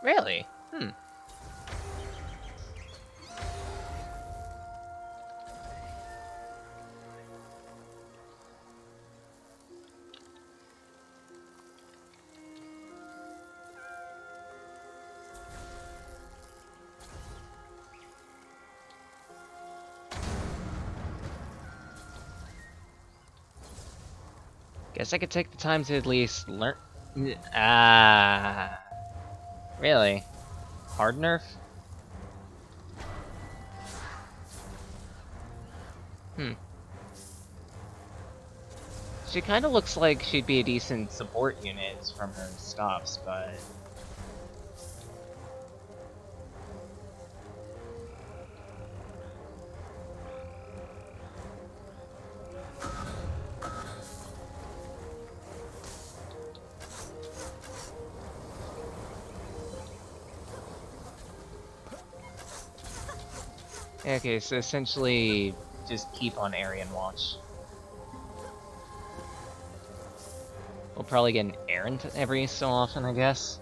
Really? Guess I could take the time to at least learn. Really? Hard nerf? Hmm. She kind of looks like she'd be a decent support unit from her stops, but... Okay, so essentially, just keep on Aryan watch. We'll probably get an errant every so often, I guess.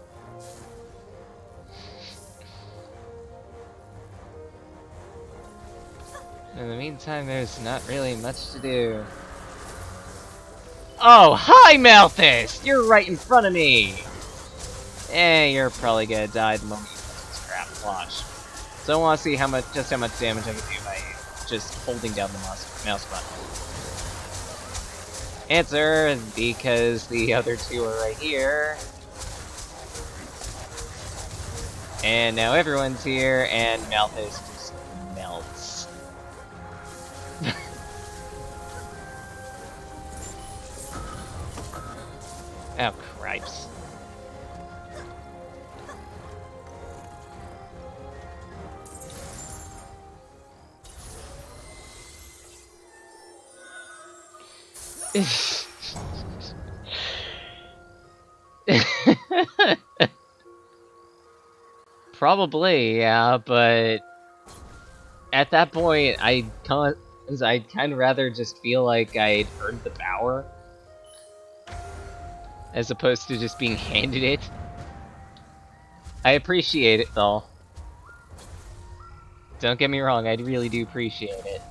In the meantime, there's not really much to do. Oh, hi, Malthus! You're right in front of me! You're probably gonna die the moment you touch this crap. Watch. So I want to see just how much damage I can do by just holding down the mouse button. Answer, because the other two are right here. And now everyone's here, and Malthus just melts. Oh, cripes. Probably, yeah, but at that point, I'd kind of rather just feel like I'd earned the power, as opposed to just being handed it. I appreciate it, though. Don't get me wrong, I really do appreciate it.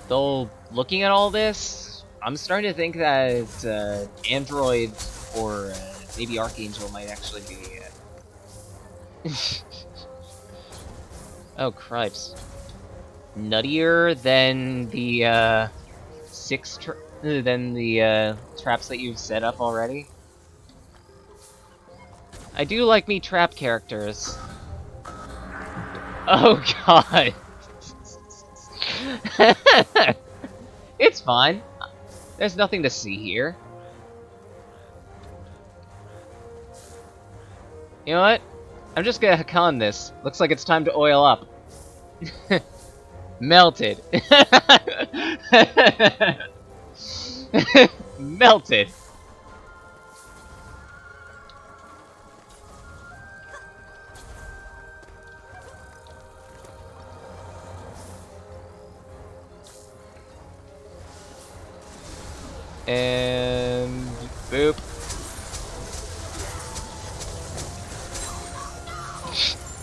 Though, looking at all this, I'm starting to think that Android or maybe Archangel might actually be... Oh, cripes. Nuttier than the traps that you've set up already. I do like me trap characters. Oh god. It's fine. There's nothing to see here. You know what? I'm just gonna Hakan this. Looks like it's time to oil up. Melted. Melted. And boop.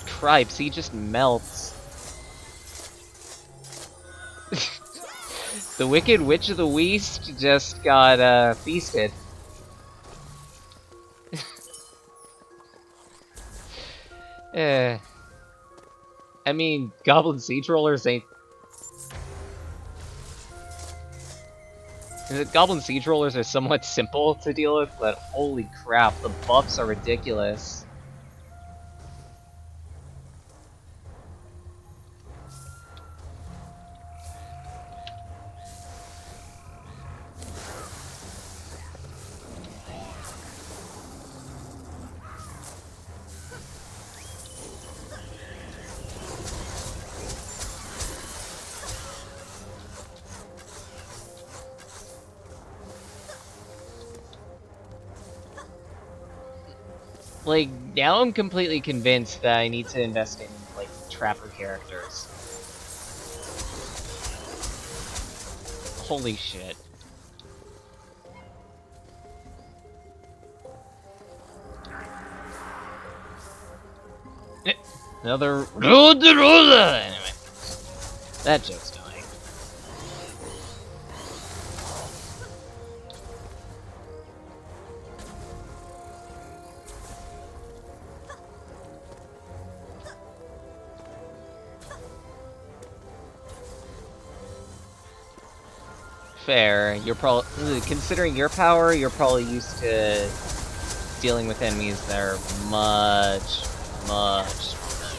Cripes, he just melts. The Wicked Witch of the West just got feasted. I mean, Goblin Siege Rollers ain't... Goblin Siege Rollers are somewhat simple to deal with, but holy crap, the buffs are ridiculous. Like, now I'm completely convinced that I need to invest in, like, Trapper characters. Holy shit. Another... Anyway. That joke's dying. Fair. You're probably, considering your power, you're probably used to dealing with enemies that are much, much stronger.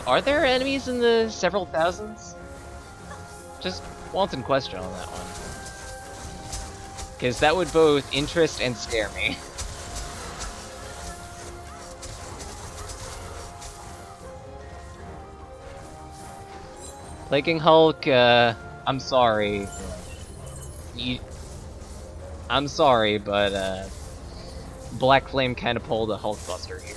Are there enemies in the several thousands? Just wanton question on that one. Because that would both interest and scare me. Plaguing Hulk, I'm sorry. I'm sorry, but, Black Flame kind of pulled a Hulkbuster here.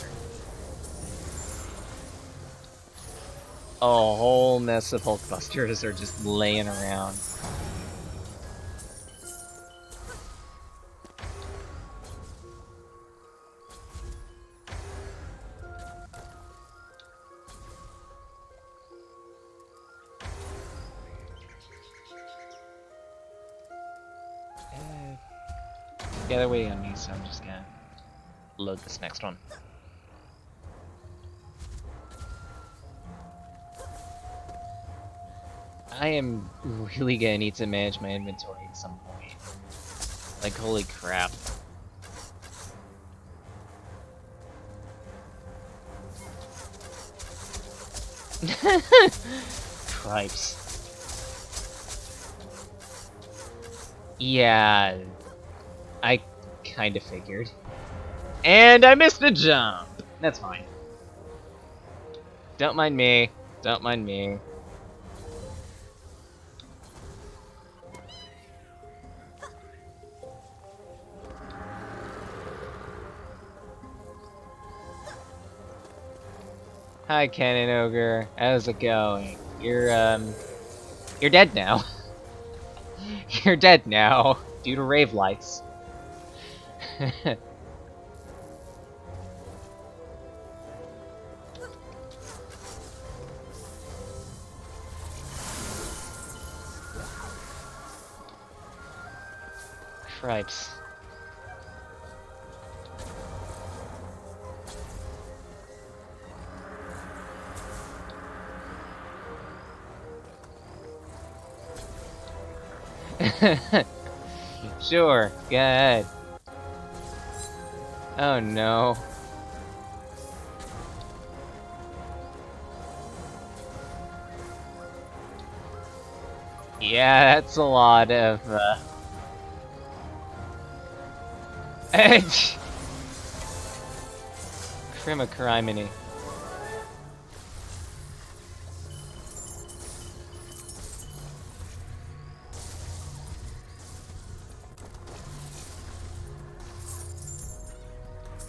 A whole mess of Hulkbusters are just laying around. Yeah, they're waiting on me, so I'm just gonna load this next one. I am really gonna need to manage my inventory at some point. Like, holy crap. Cripes. Yeah, I kinda figured. And I missed a jump! That's fine. Don't mind me. Don't mind me. Hi, Cannon Ogre. How's it going? You're dead now. You're dead now, due to rave lights. Cripes. Sure, go ahead. Oh no. Yeah, that's a lot of, Crimacriminy.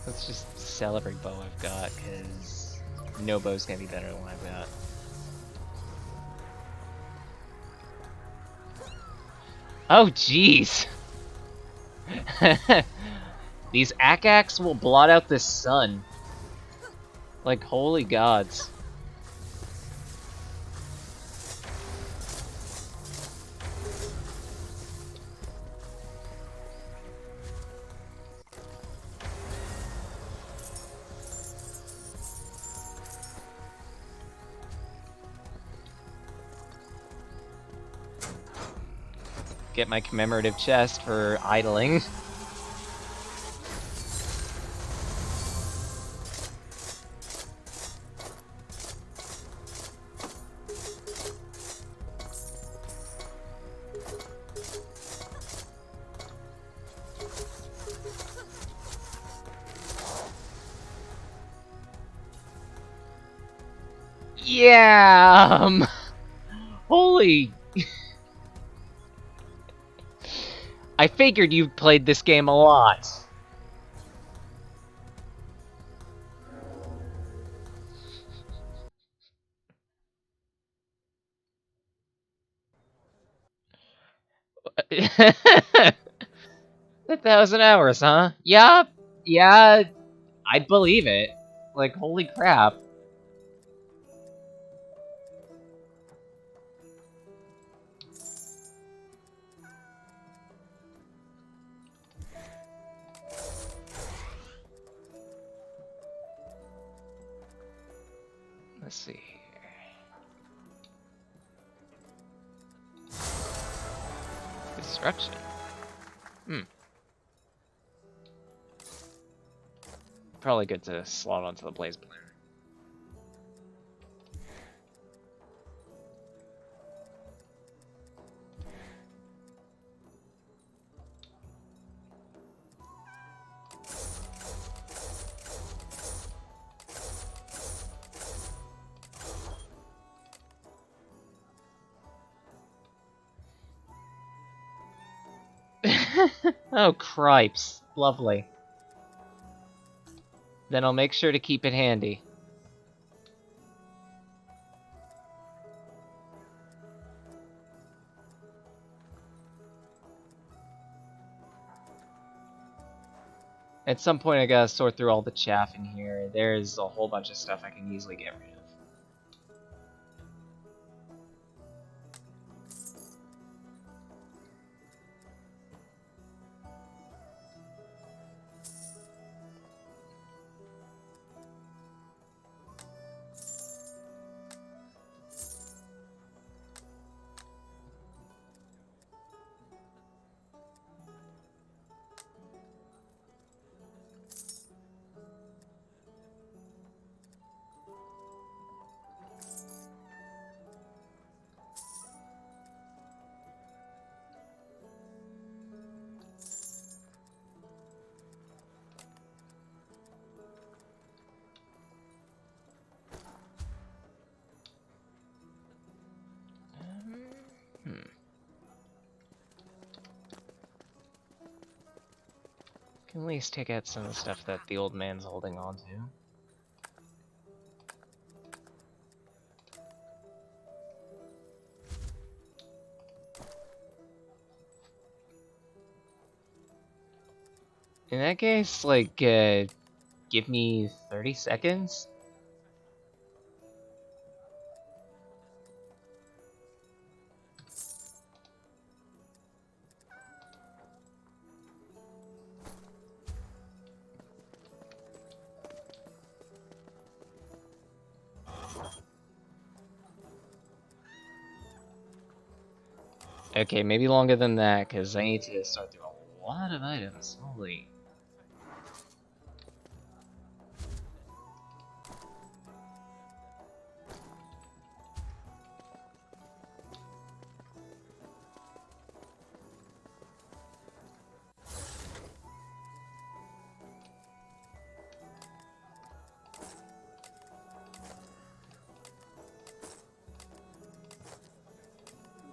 Let's just sell every bow I've got, because no bow's gonna be better than what I've got. Oh, jeez! These Akax will blot out the sun. Like, holy gods. Get my commemorative chest for idling. Yeah, holy... I figured you played this game a lot. A 1,000 hours, huh? Yeah, yeah, I'd believe it. Like, holy crap. Let's see here. Destruction. Probably good to slot onto the blaze balloon. Oh, cripes. Lovely. Then I'll make sure to keep it handy. At some point I gotta sort through all the chaff in here. There's a whole bunch of stuff I can easily get rid of. Can at least take out some of the stuff that the old man's holding on to. In that case, like, give me 30 seconds? Okay, maybe longer than that, because I need to sort through a lot of items. Holy.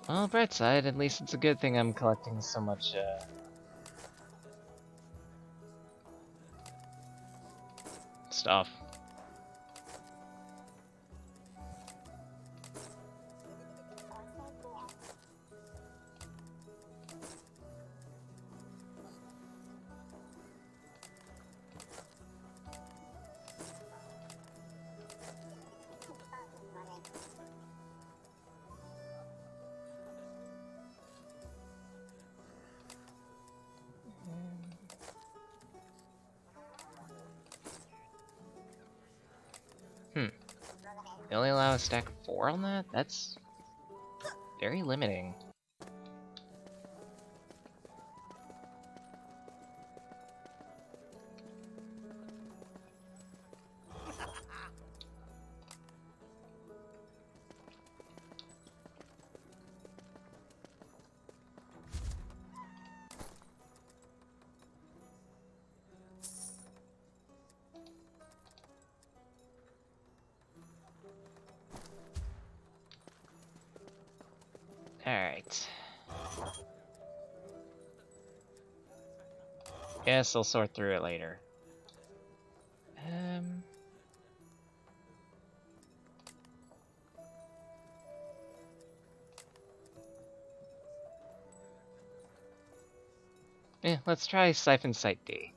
Well, bright side, at least it's a good thing I'm collecting so much, stuff. They only allow a stack of 4 on that? That's very limiting. Alright. Guess I'll sort through it later. Let's try Siphon Site D.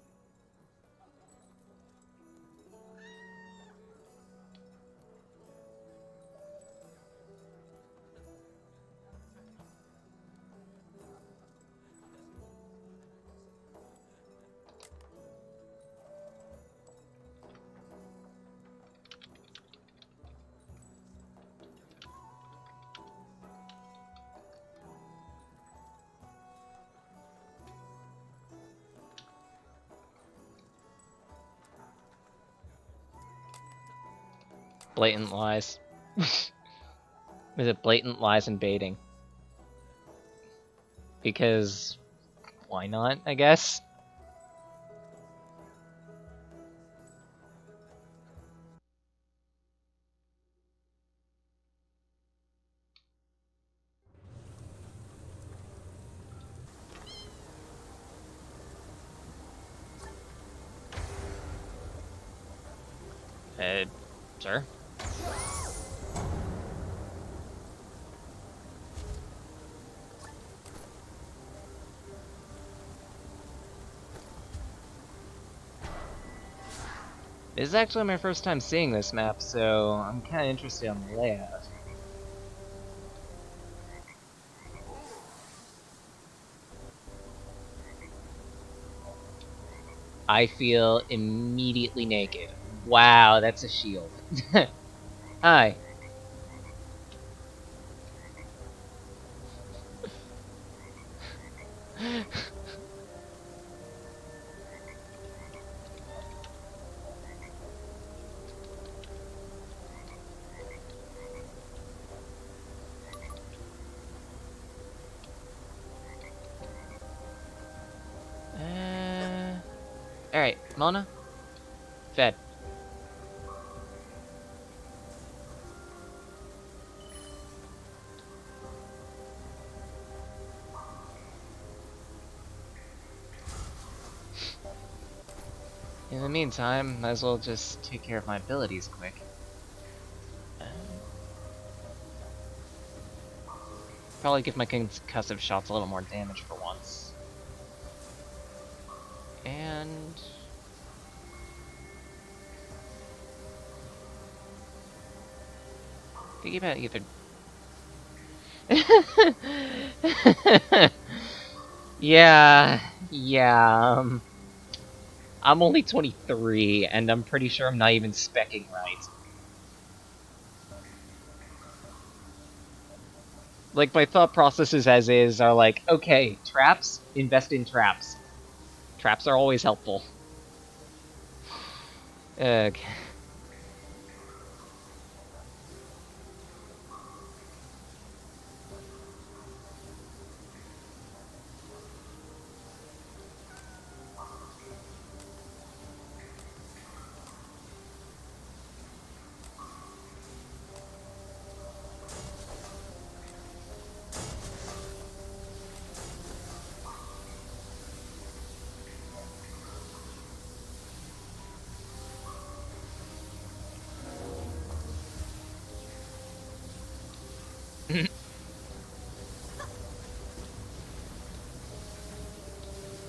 Blatant lies. Is it blatant lies and baiting? Because why not, I guess? Sure. This is actually my first time seeing this map, so I'm kind of interested on the layout. I feel immediately naked. Wow, that's a shield. Hi. Alright, Mona? Fed. In the meantime, might as well just take care of my abilities quick. Probably give my concussive shots a little more damage for once. And... thinking about either... yeah, I'm only 23, and I'm pretty sure I'm not even speccing right. Like, my thought processes as is are like, okay, traps? Invest in traps. Traps are always helpful. Okay.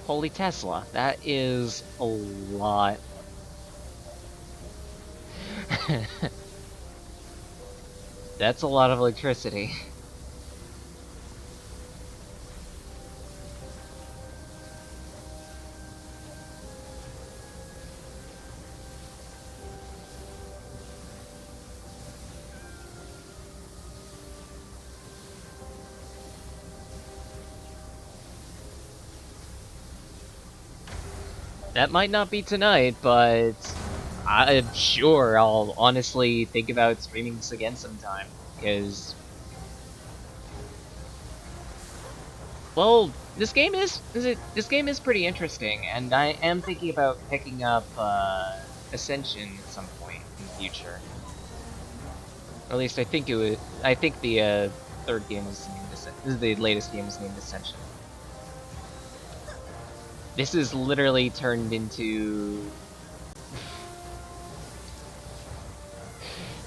Holy Tesla, that is a lot. That's a lot of electricity. That might not be tonight, but I'm sure I'll honestly think about streaming this again sometime, because... well, this game is pretty interesting, and I am thinking about picking up Ascension at some point in the future. Or at least I think it would. I think the third game is named Ascension. This is the latest game is named Ascension. This is literally turned into...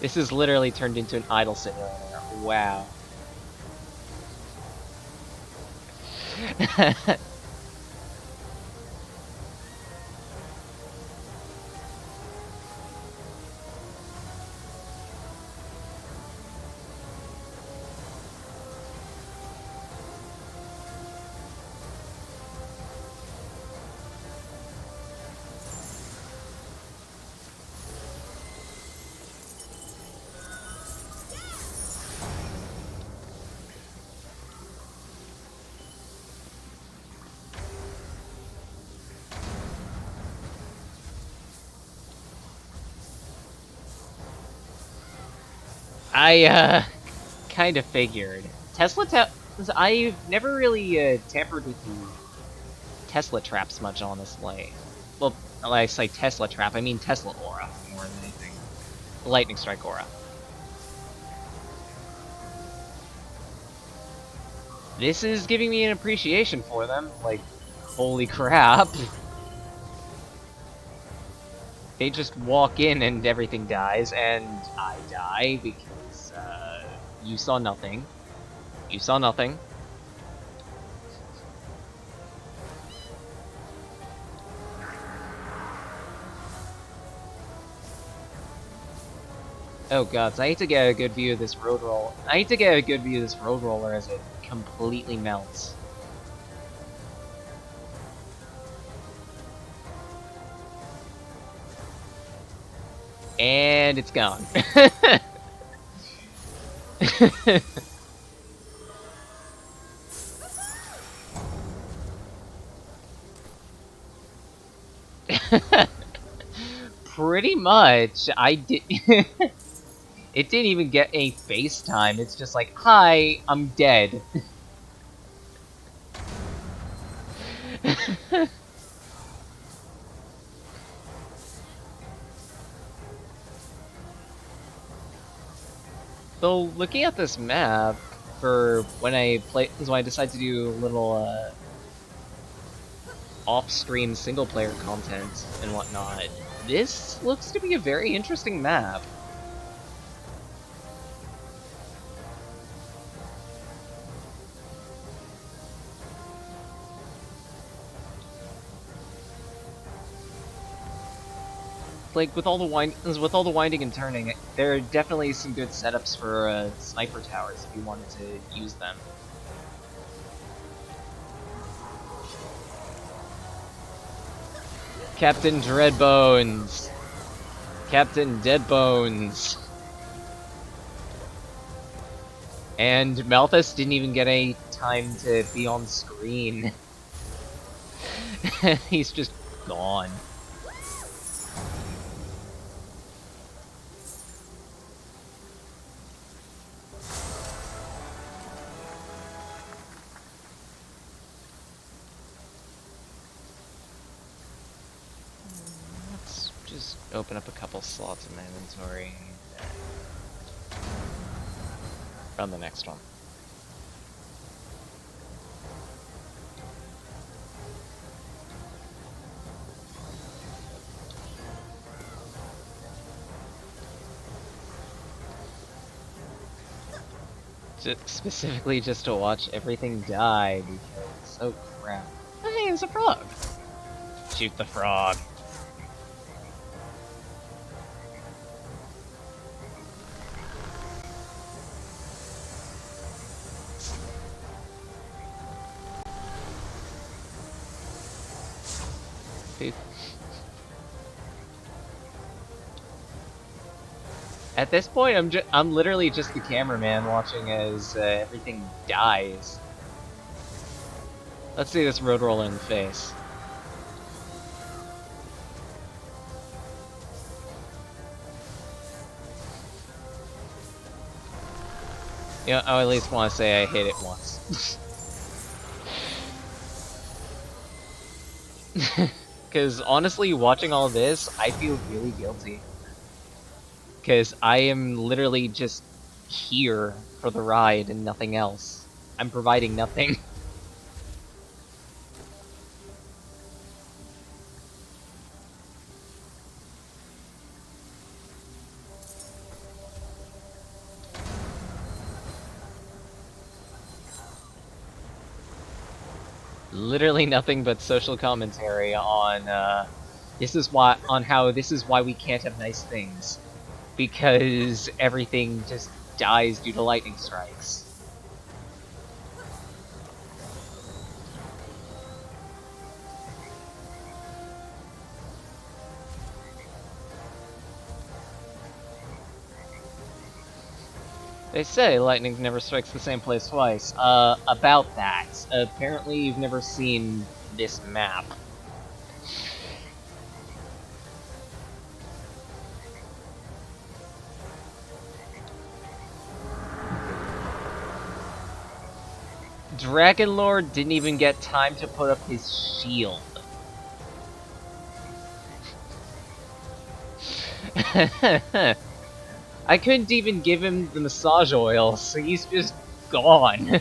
this is literally turned into an idle simulator. Wow. I kind of figured. I've never really tampered with the Tesla traps much, honestly. Well, when I say Tesla trap, I mean Tesla aura more than anything. Lightning strike aura. This is giving me an appreciation for them. Like, holy crap. They just walk in and everything dies, and I die because, you saw nothing. You saw nothing. Oh god, so I need to get a good view of this road roll. I need to get a good view of this road roller as it completely melts. And it's gone. Pretty much. I did. It didn't even get a FaceTime. It's just like, hi, I'm dead. So, looking at this map, for when I decide to do a little, off-stream single-player content and whatnot, this looks to be a very interesting map. Like with all the winding and turning, there are definitely some good setups for sniper towers if you wanted to use them. Captain Dreadbones, Captain Deadbones, and Malthus didn't even get a time to be on screen. He's just gone. Just open up a couple slots in my inventory and run the next one. Specifically just to watch everything die because, oh crap. Hey, there's a frog! Shoot the frog. At this point, I'm literally just the cameraman watching as everything dies. Let's see this road roller in the face. Yeah, I at least want to say I hit it once. Because honestly, watching all this, I feel really guilty. Because I am literally just here for the ride and nothing else. I'm providing nothing. Literally nothing but social commentary on how this is why we can't have nice things. Because everything just dies due to lightning strikes. They say lightning never strikes the same place twice. About that. Apparently you've never seen this map. Dragonlord didn't even get time to put up his shield. I couldn't even give him the massage oil, so he's just gone.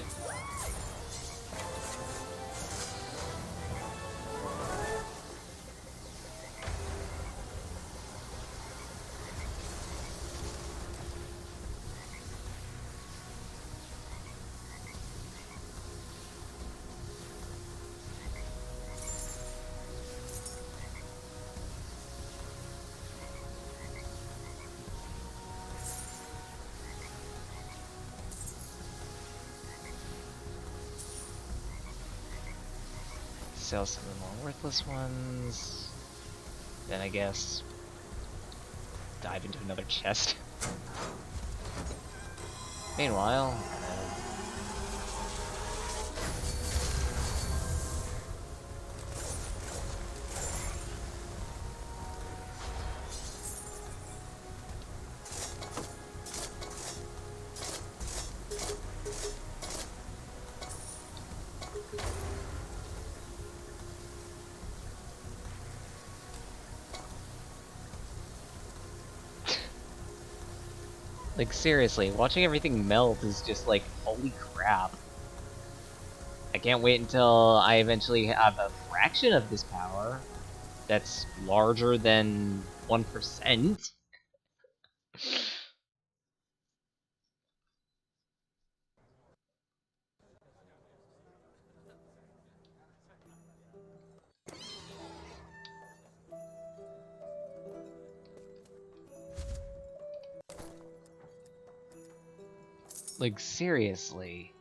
Sell some of the more worthless ones. Then I guess dive into another chest. Meanwhile, like seriously, watching everything melt is just like, holy crap. I can't wait until I eventually have a fraction of this power that's larger than 1%. Like, seriously.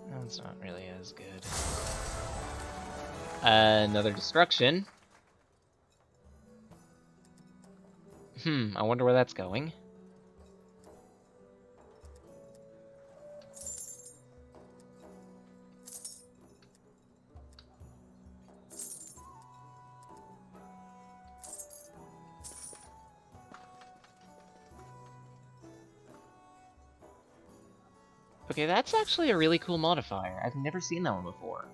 That's not really as good. Another destruction. I wonder where that's going. Okay, that's actually a really cool modifier. I've never seen that one before.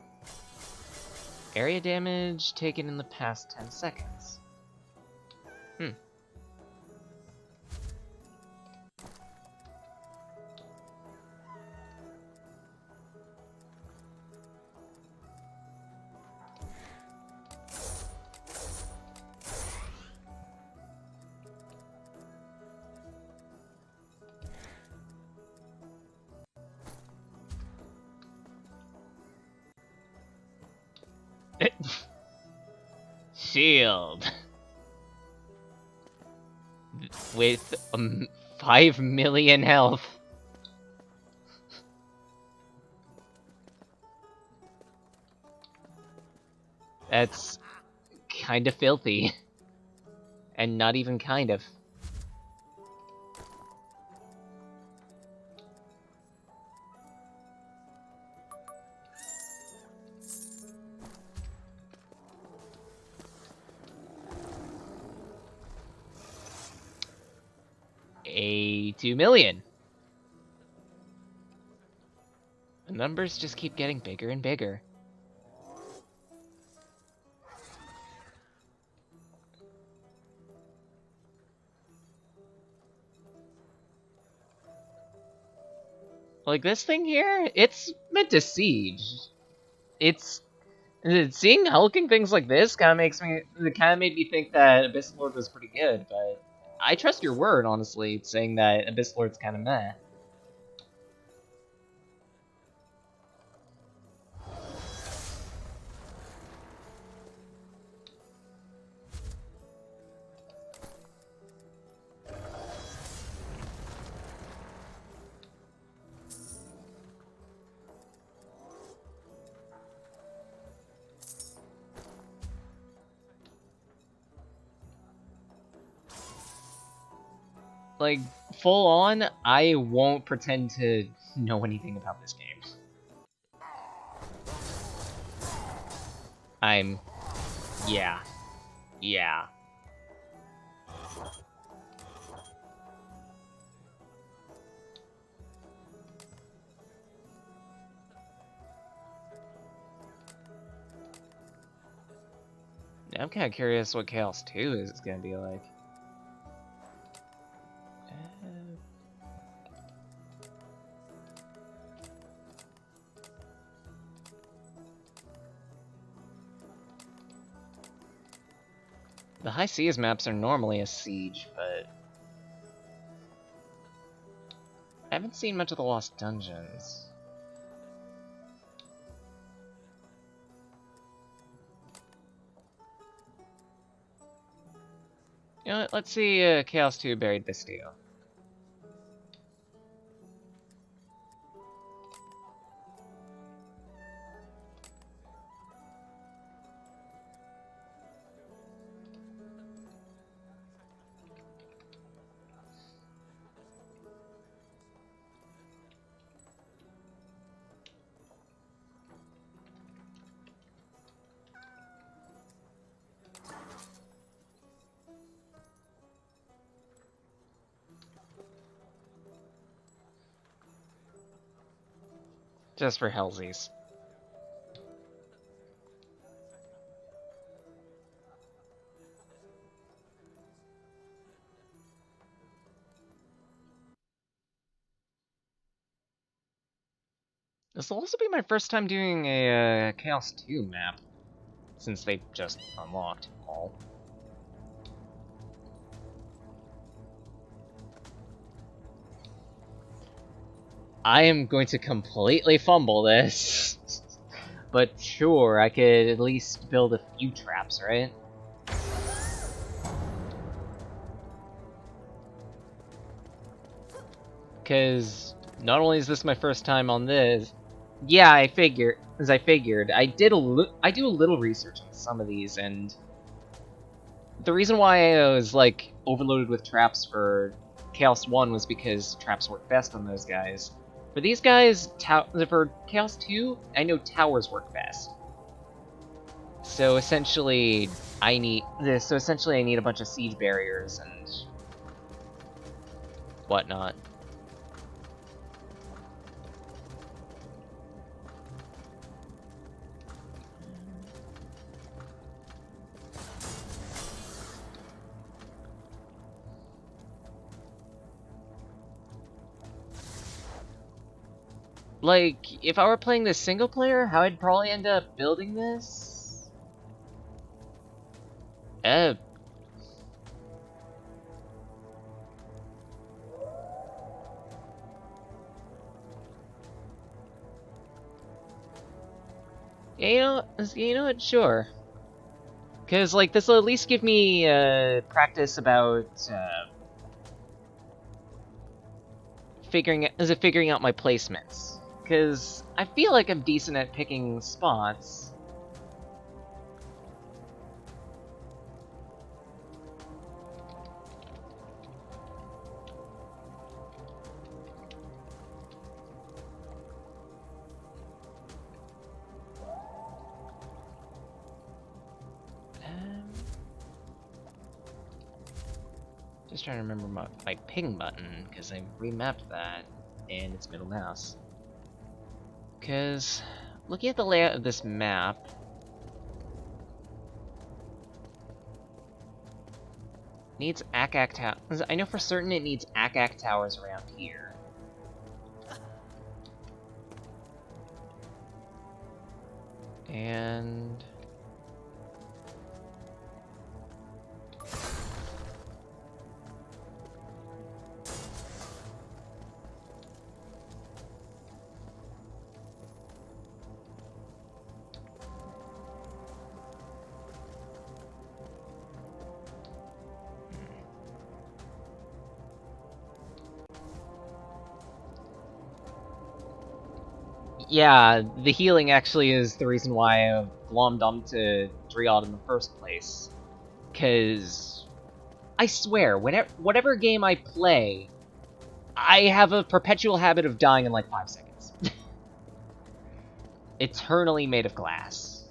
Area damage taken in the past 10 seconds. Shield. With 5 million health. That's kind of filthy. And not even kind of. A 2 million. The numbers just keep getting bigger and bigger. Like this thing here, it's meant to siege. It's seeing hulking things like this kind of made me think that Abyss Lord was pretty good, but I trust your word, honestly, saying that Abyss Lord's kind of meh. Like, full on, I won't pretend to know anything about this game. Yeah. Yeah. I'm kind of curious what Chaos 2 is gonna be like. The High Seas maps are normally a siege, but I haven't seen much of the Lost Dungeons. You know what, let's see Chaos 2 Buried Bastille. Just for hellsies. This will also be my first time doing a Chaos 2 map, since they just unlocked all. I am going to completely fumble this. But sure, I could at least build a few traps, right? Because not only is this my first time on this, yeah, I figured. I do a little research on some of these, and the reason why I was like overloaded with traps for Chaos 1 was because traps work best on those guys. For these guys, for Chaos 2, I know towers work best. So essentially, I need a bunch of siege barriers and whatnot. Like, if I were playing this single player, how I'd probably end up building this? Uh, you know what, sure. Because, like, this will at least give me, practice about, figuring out my placements. Because I feel like I'm decent at picking spots. Just trying to remember my ping button, because I remapped that, and it's middle mouse. Because, looking at the layout of this map, needs Akak Towers. I know for certain it needs Akak Towers around here. And... yeah, the healing actually is the reason why I glommed onto Driad in the first place. Because, I swear, whatever game I play, I have a perpetual habit of dying in like 5 seconds. Eternally made of glass.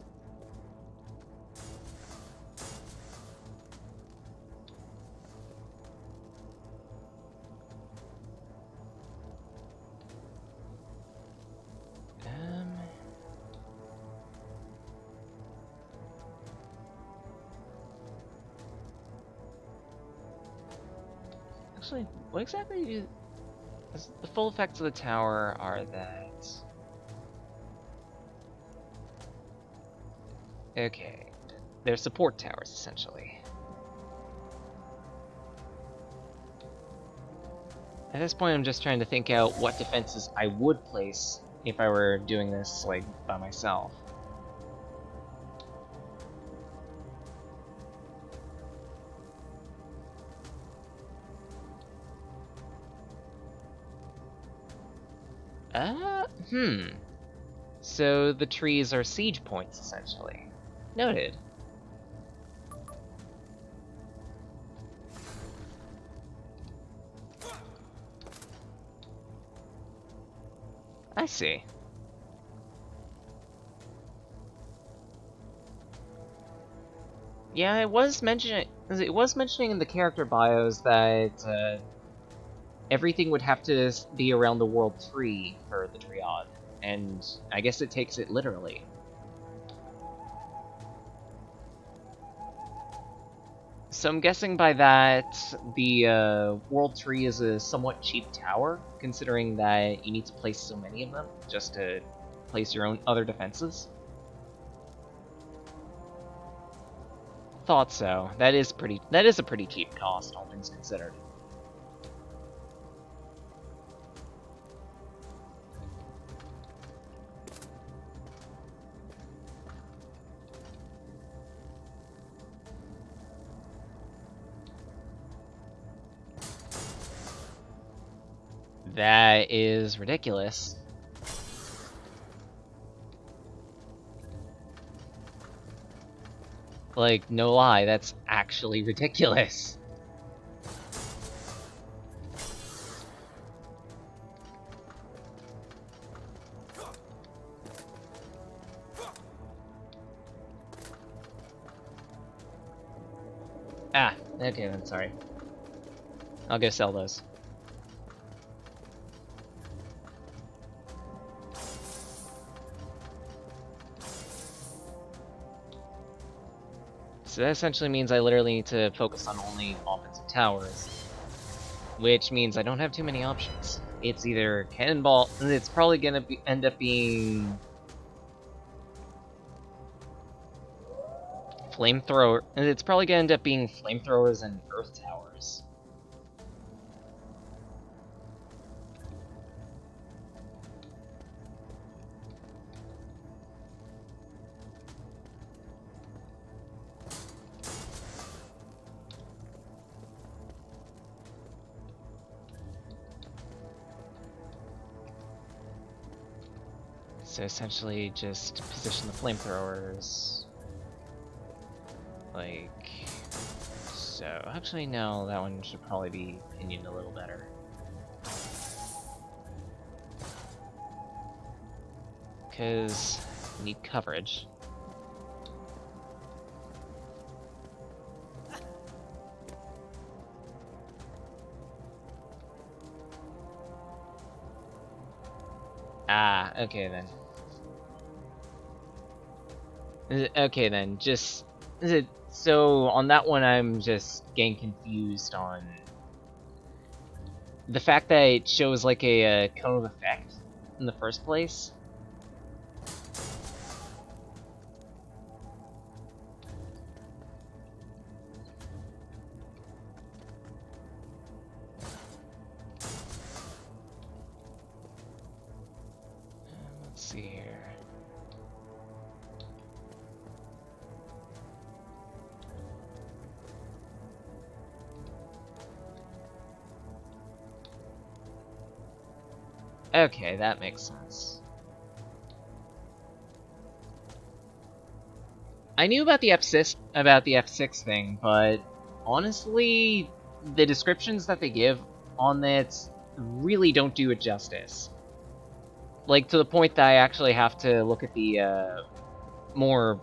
Actually, what exactly the full effects of the tower are that... Okay, they're support towers, essentially. At this point, I'm just trying to think out what defenses I would place if I were doing this, like, by myself. So the trees are siege points, essentially. Noted. I see. Yeah, it was mentioning in the character bios that everything would have to be around the world tree for the triad, and I guess it takes it literally. So I'm guessing by that the world tree is a somewhat cheap tower, considering that you need to place so many of them just to place your own other defenses. Thought so. That is a pretty cheap cost, all things considered. That is ridiculous. Like, no lie, that's actually ridiculous. Ah, okay then, sorry. I'll go sell those. So that essentially means I literally need to focus on only offensive towers, which means I don't have too many options. It's either cannonball, and it's probably gonna end up being flamethrower, and it's probably gonna end up being flamethrowers and earth towers. So essentially just position the flamethrowers. Like so. Actually no, that one should probably be pinioned a little better. Because I need coverage. Ah, okay then. Okay then, just... So, on that one I'm just getting confused on... the fact that it shows like a cone of effect in the first place. Let's see here. Okay, that makes sense. I knew about the F6 thing, but honestly, the descriptions that they give on it really don't do it justice. Like, to the point that I actually have to look at the, how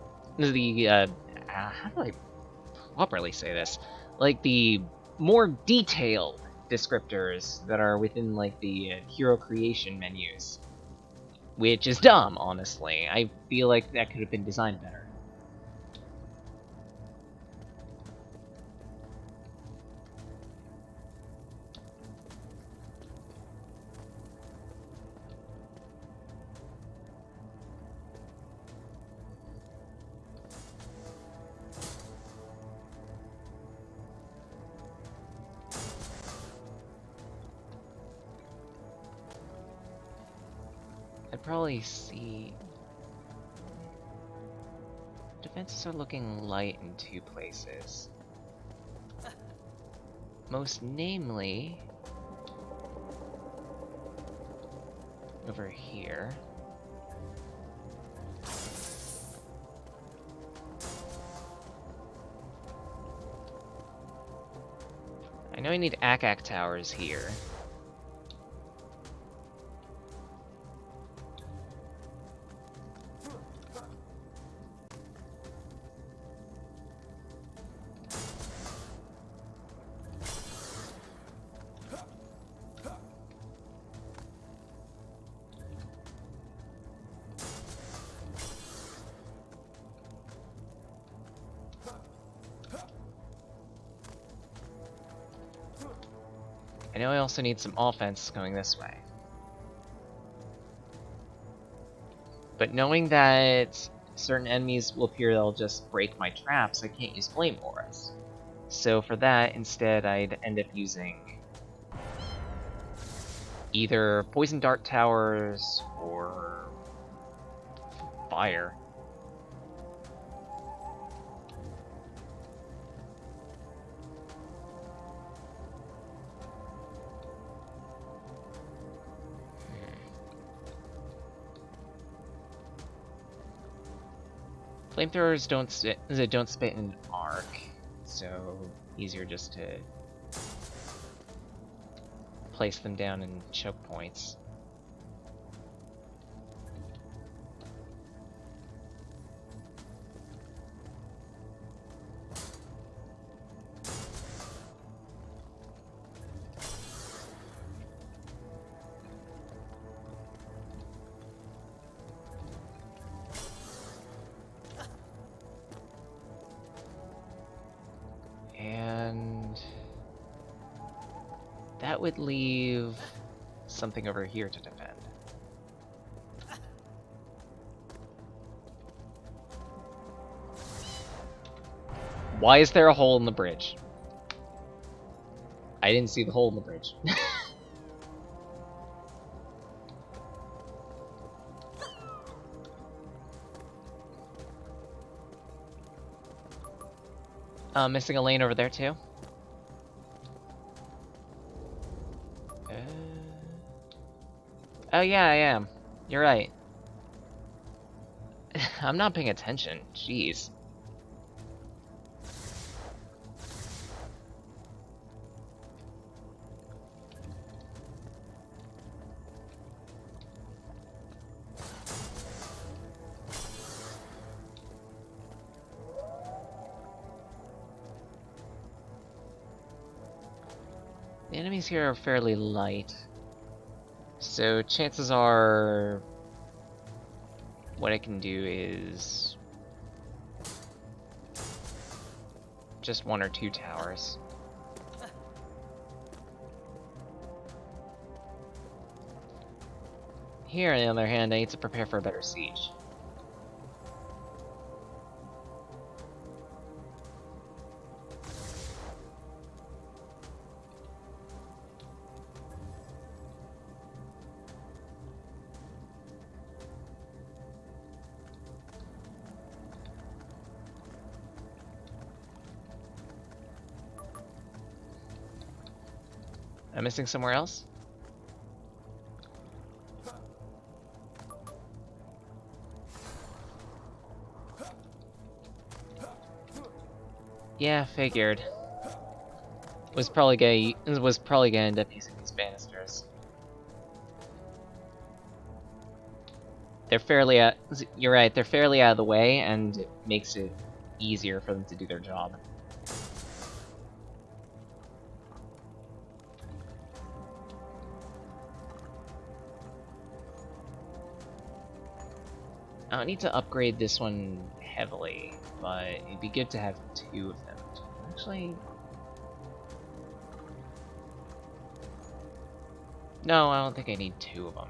do I properly say this? Like, the more detailed descriptors that are within, like, the hero creation menus. Which is dumb, honestly. I feel like that could have been designed better. could probably see... Defenses are looking light in two places. Most namely... over here. I know I need Akak towers here. I know I also need some offense going this way. But knowing that certain enemies will appear that'll just break my traps, I can't use Flame Auras. So for that, instead I'd end up using either Poison Dart Towers or Fire. Flamethrowers don't spit in an arc, so easier just to place them down in choke points. And that would leave something over here to defend. Why is there a hole in the bridge? I didn't see the hole in the bridge. Missing a lane over there too. Oh yeah, I am. You're right. I'm not paying attention. Jeez. The enemies here are fairly light, so chances are what I can do is just one or two towers. Here, on the other hand, I need to prepare for a better siege. I'm missing somewhere else? Yeah, figured. Was probably gonna end up using these banisters. They're fairly you're right, they're fairly out of the way, and it makes it easier for them to do their job. I need to upgrade this one heavily, but it'd be good to have two of them. Actually... no, I don't think I need two of them.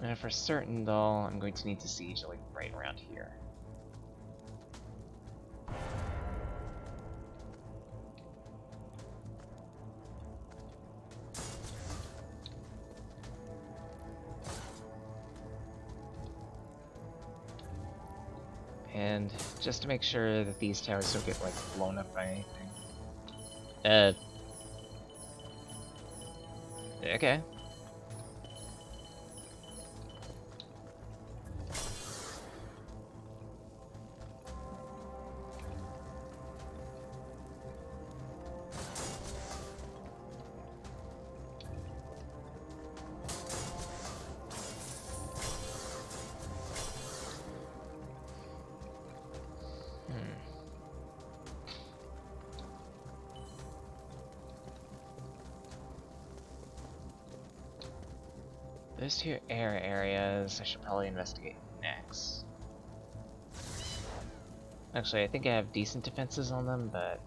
And for certain, though, I'm going to need to siege like right around here. And just to make sure that these towers don't get, like, blown up by anything. Okay. Those two air areas I should probably investigate next. Actually, I think I have decent defenses on them, but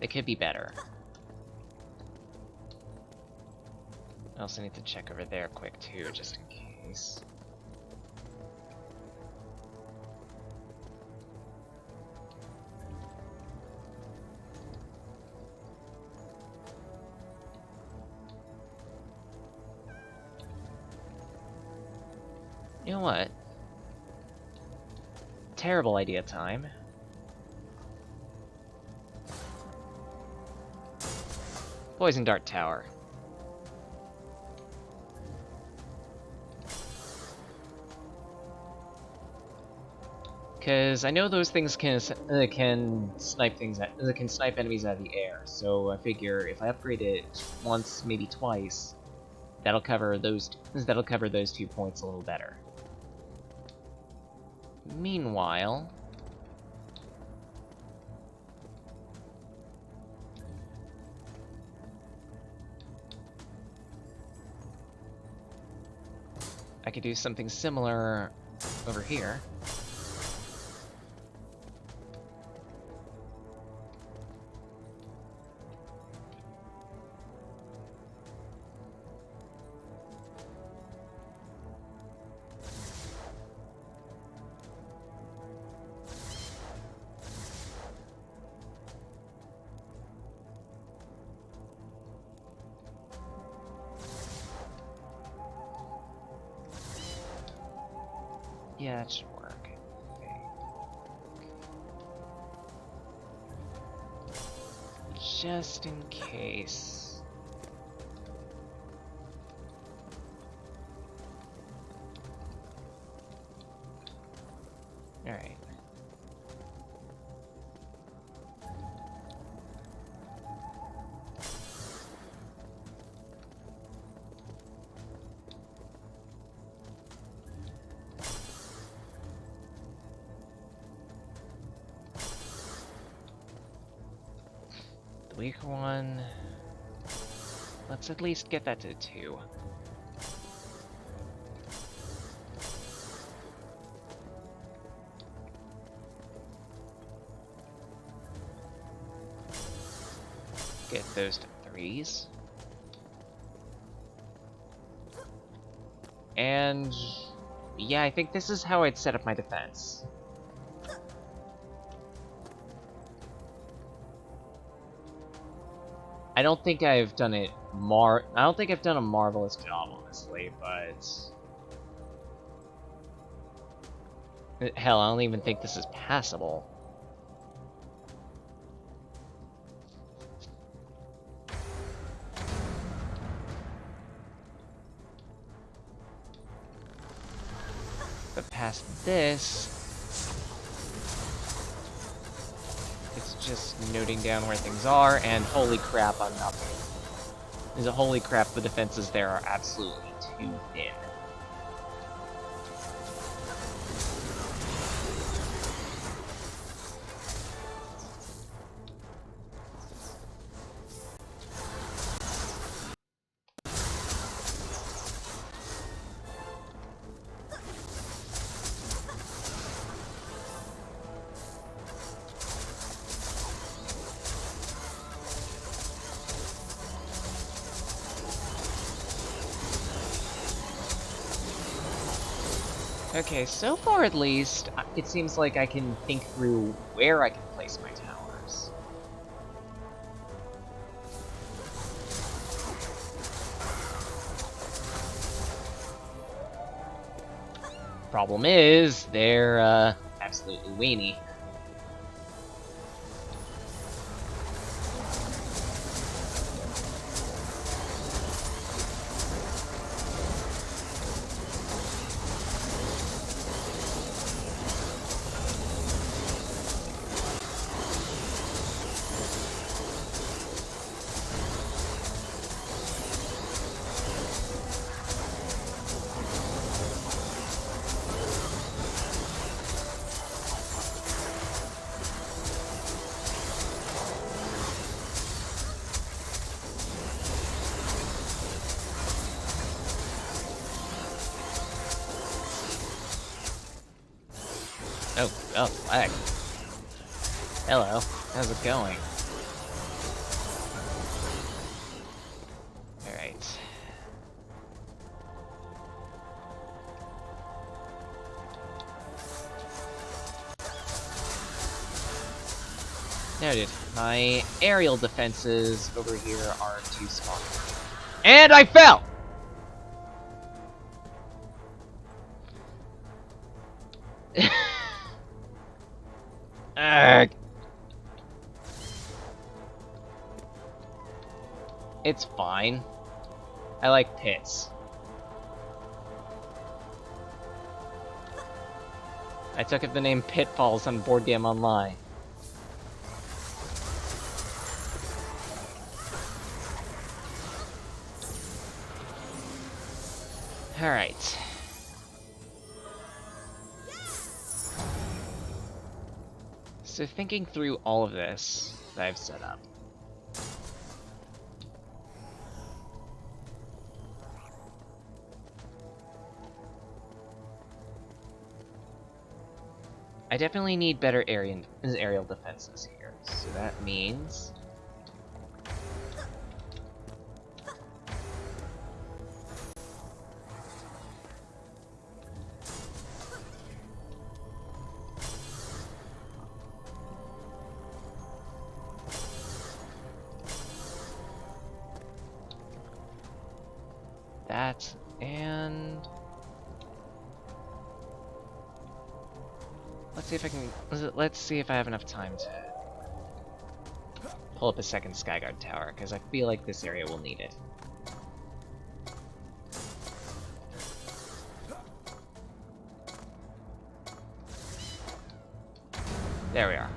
they could be better. I also need to check over there quick too, just in case. You know what? Terrible idea time. Poison Dart Tower. Because I know those things can snipe can snipe enemies out of the air. So I figure if I upgrade it once, maybe twice, that'll cover those 2 points a little better. Meanwhile, I could do something similar over here. Yeah, that should work. Just in case. Alright. The weaker one... Let's at least get that to 2. Get those to 3s. And... yeah, I think this is how I'd set up my defense. I don't think I've done it I don't think I've done a marvelous job, honestly, but... hell, I don't even think this is passable. But past this... it's just noting down where things are, and holy crap, I'm not... holy crap, the defenses there are absolutely too thin. Okay, so far at least, it seems like I can think through where I can place my towers. Problem is, they're absolutely weenie. Oh, lag. Hello, how's it going? Alright. Noted. My aerial defenses over here are too small. And I fell! Ugh. It's fine. I like pits. I took up the name Pitfalls on Board Game Online. Alright. So thinking through all of this that I've set up. I definitely need better aerial defenses here. So that means... that, and... let's see if I can... let's see if I have enough time to pull up a second Skyguard tower, because I feel like this area will need it. There we are.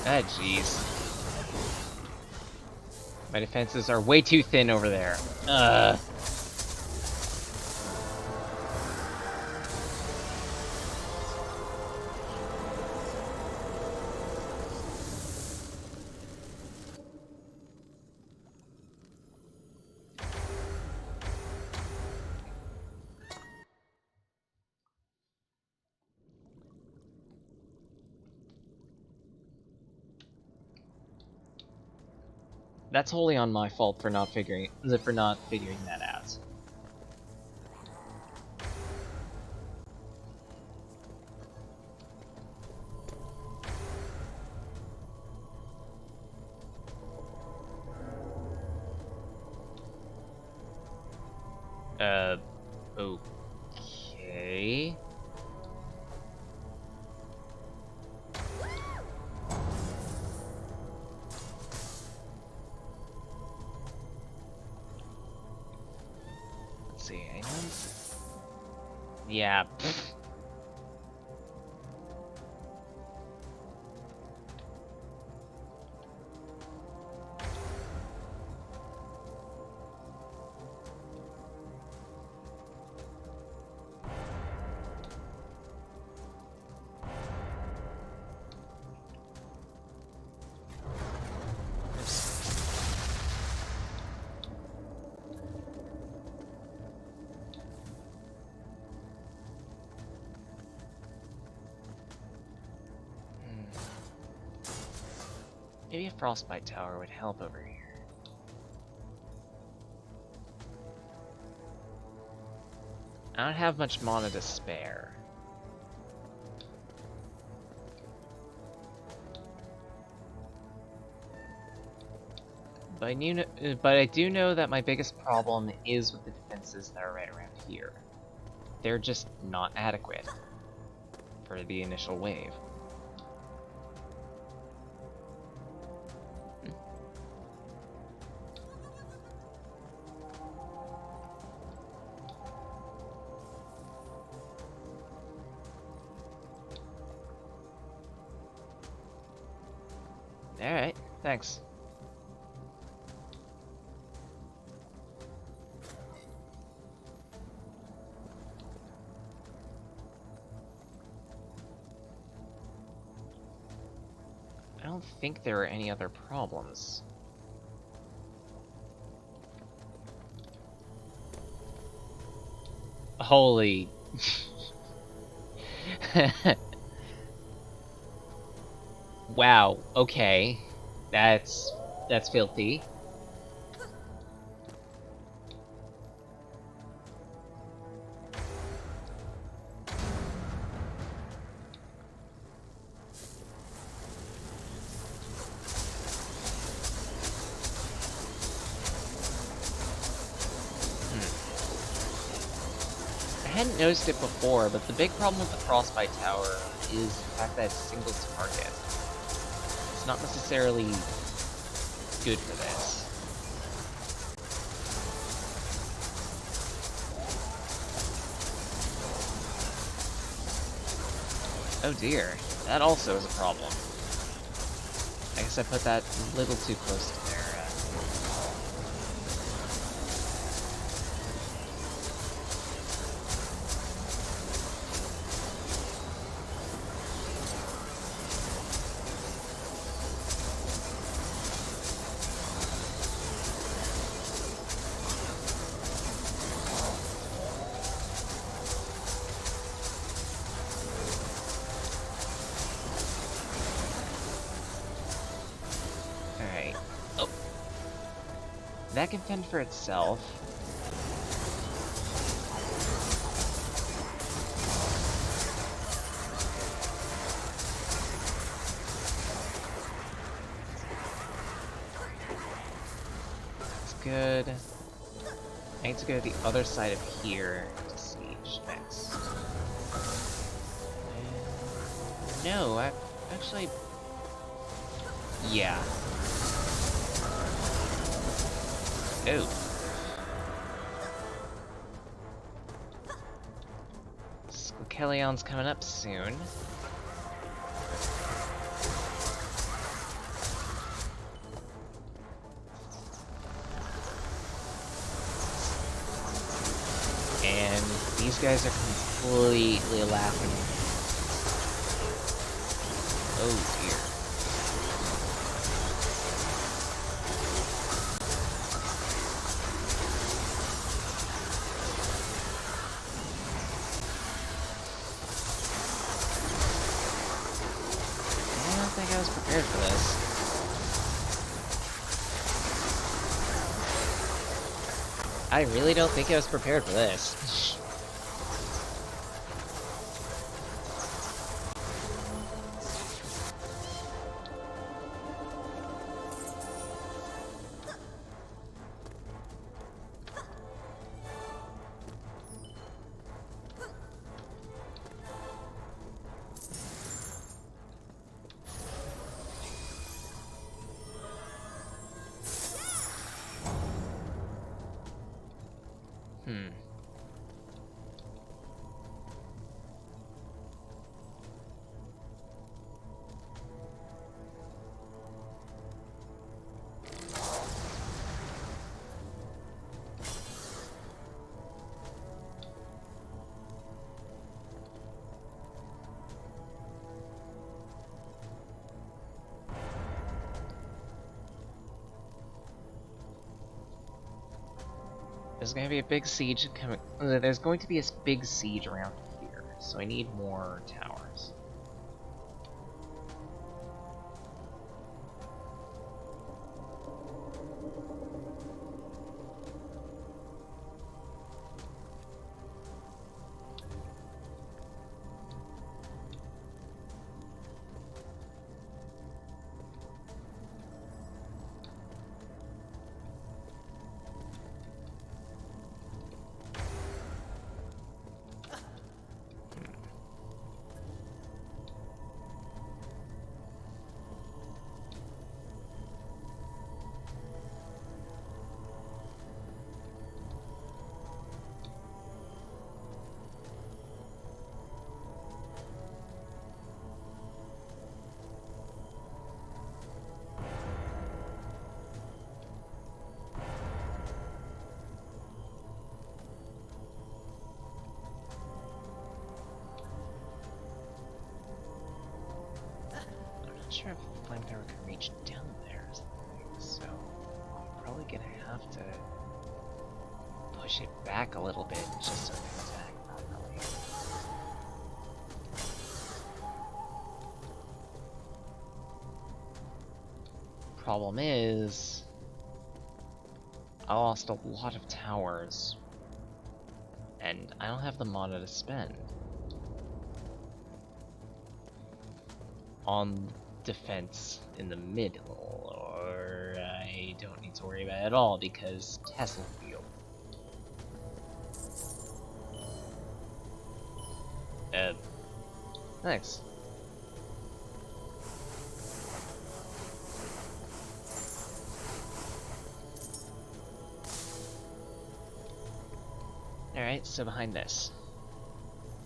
Ah, jeez. My defenses are way too thin over there. That's wholly on my fault for not figuring that out. Okay. Let's see, yeah. Maybe a frostbite tower would help over here. I don't have much mana to spare. But I do know that my biggest problem is with the defenses that are right around here. They're just not adequate for the initial wave. Alright, thanks. I don't think there are any other problems. Holy... Wow, okay. That's filthy. I hadn't noticed it before, but the big problem with the Frostbite Tower is the fact that it's single target. It's not necessarily good for this. Oh dear, that also is a problem. I guess I put that a little too close to there. That can fend for itself. That's good. I need to go to the other side of here to siege next. No, I actually... Yeah. Oh. Squilkelion's coming up soon. And these guys are completely laughing. Oh dear. I was prepared for this. I really don't think I was prepared for this. There's going to be a big siege coming. There's going to be a big siege around here, so I need more towers. not sure if the flamethrower can reach down there or something, so I'm probably gonna have to push it back a little bit just so it can attack properly. Problem is, I lost a lot of towers, and I don't have the mana to spend on defense in the middle, or I don't need to worry about it at all because Tesla Field. Thanks. Alright, so behind this.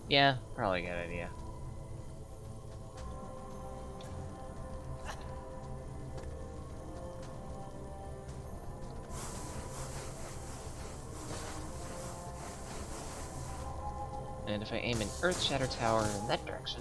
Yeah, probably a good idea. And if I aim an Earth Shatter Tower in that direction...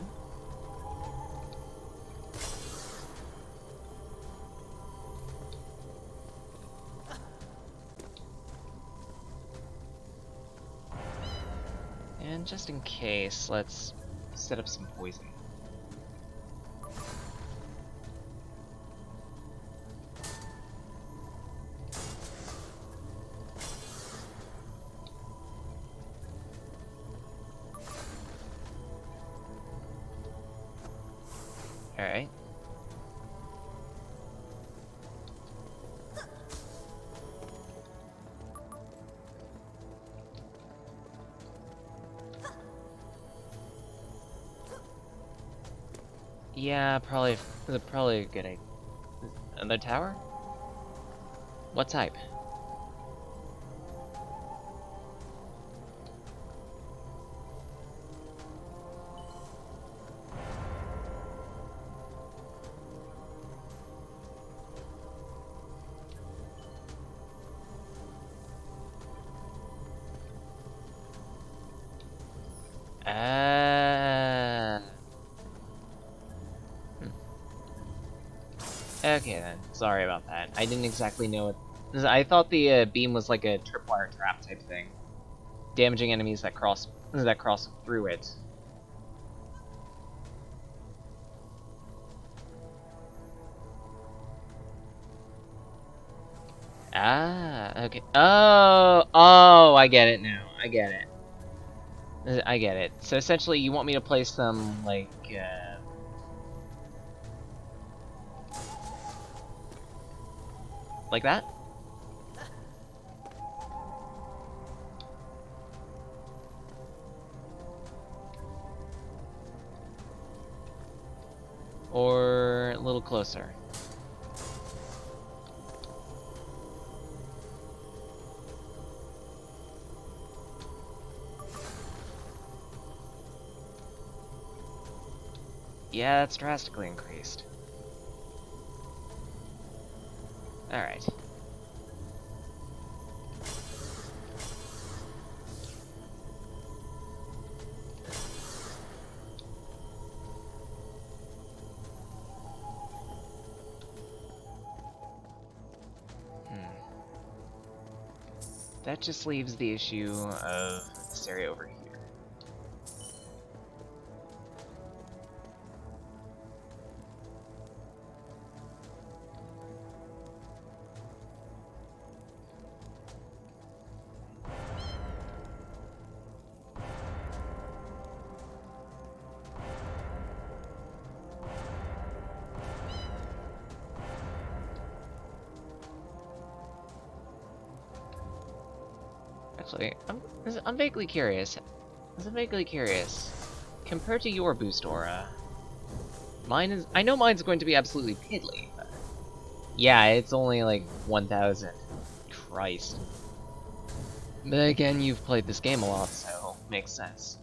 And just in case, let's set up some poison. Alright. Yeah, probably a good idea. Another tower? What type? Okay then, sorry about that. I didn't exactly know it. I thought the beam was like a tripwire trap type thing, damaging enemies that cross through it. Ah, okay. Oh, I get it now. I get it. I get it. So essentially, you want me to place them like, like that? Or a little closer? Yeah, that's drastically increased. Alright. That just leaves the issue of this area over here. Actually, I'm vaguely curious. I'm vaguely curious. Compared to your boost aura, I know mine's going to be absolutely piddly, but yeah, it's only like 1,000. Christ. But again, you've played this game a lot, so makes sense.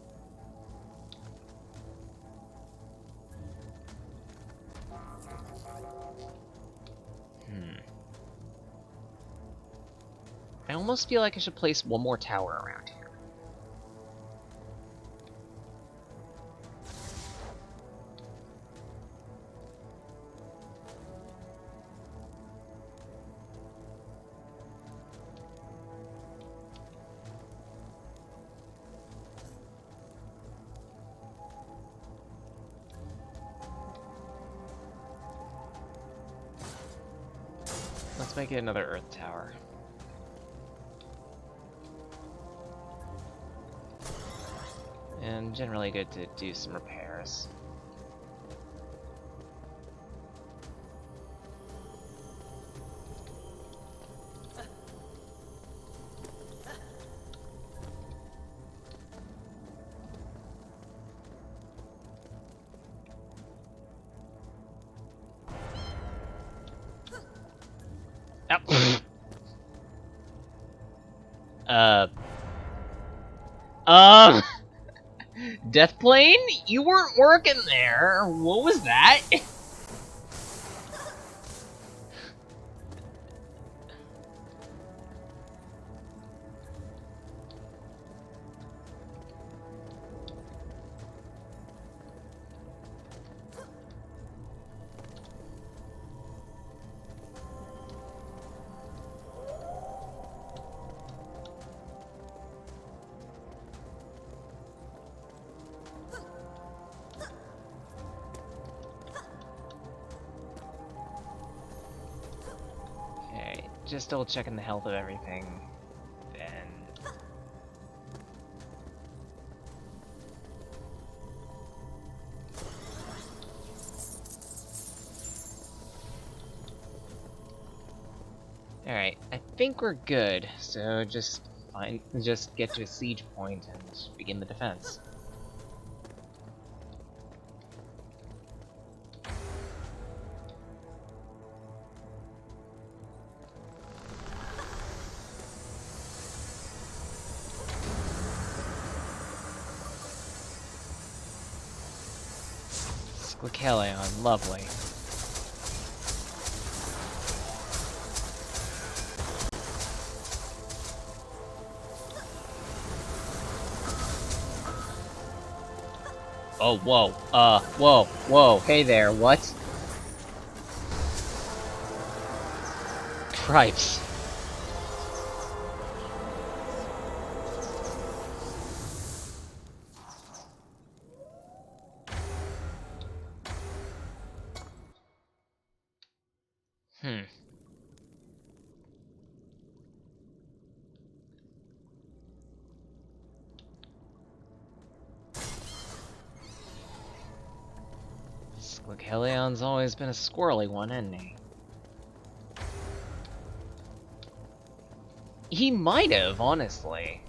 I almost feel like I should place one more tower around here. let's make it another Earth Tower. And generally good to do some repairs. Death Plane? You weren't working there. What was that? Just double checking the health of everything, then... Alright, I think we're good, so just get to a siege point and begin the defense. Glacaleon, lovely. Oh, whoa, hey there, what? Cripes. Glacaleon's always been a squirrely one, hasn't he? He might have, honestly.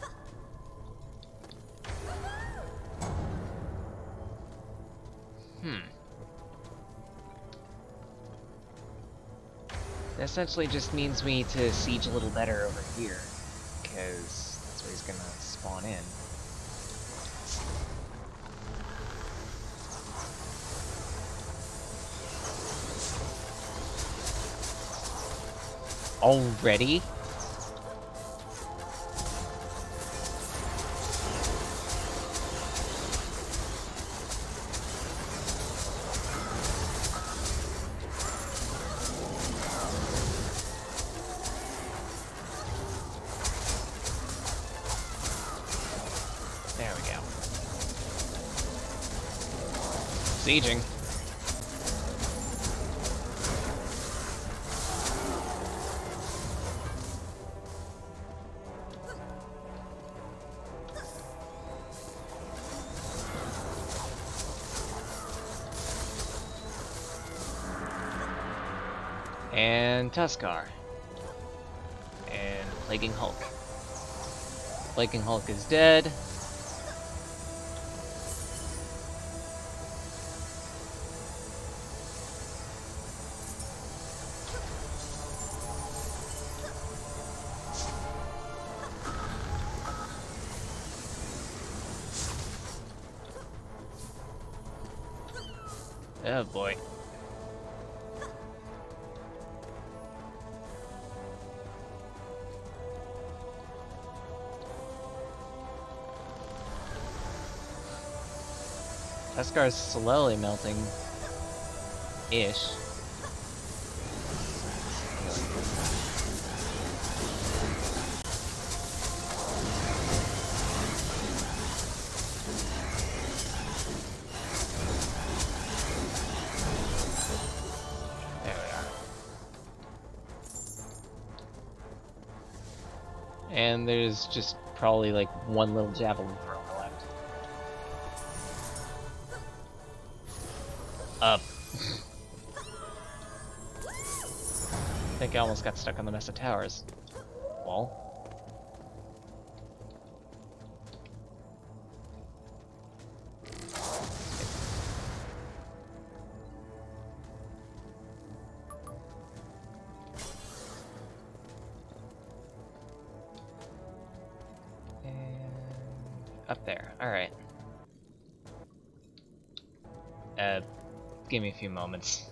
That essentially just means we need to siege a little better over here, because that's where he's gonna spawn in. Already? There we go. Sieging. And Tuskar. And Plaguing Hulk. Plaguing Hulk is dead. Oh boy. Tuskar's slowly melting. Ish. There we are. And there's just probably like one little javelin thrower left. Up. I think I almost got stuck on the mess of towers. Wall. Up there. Alright. Give me a few moments.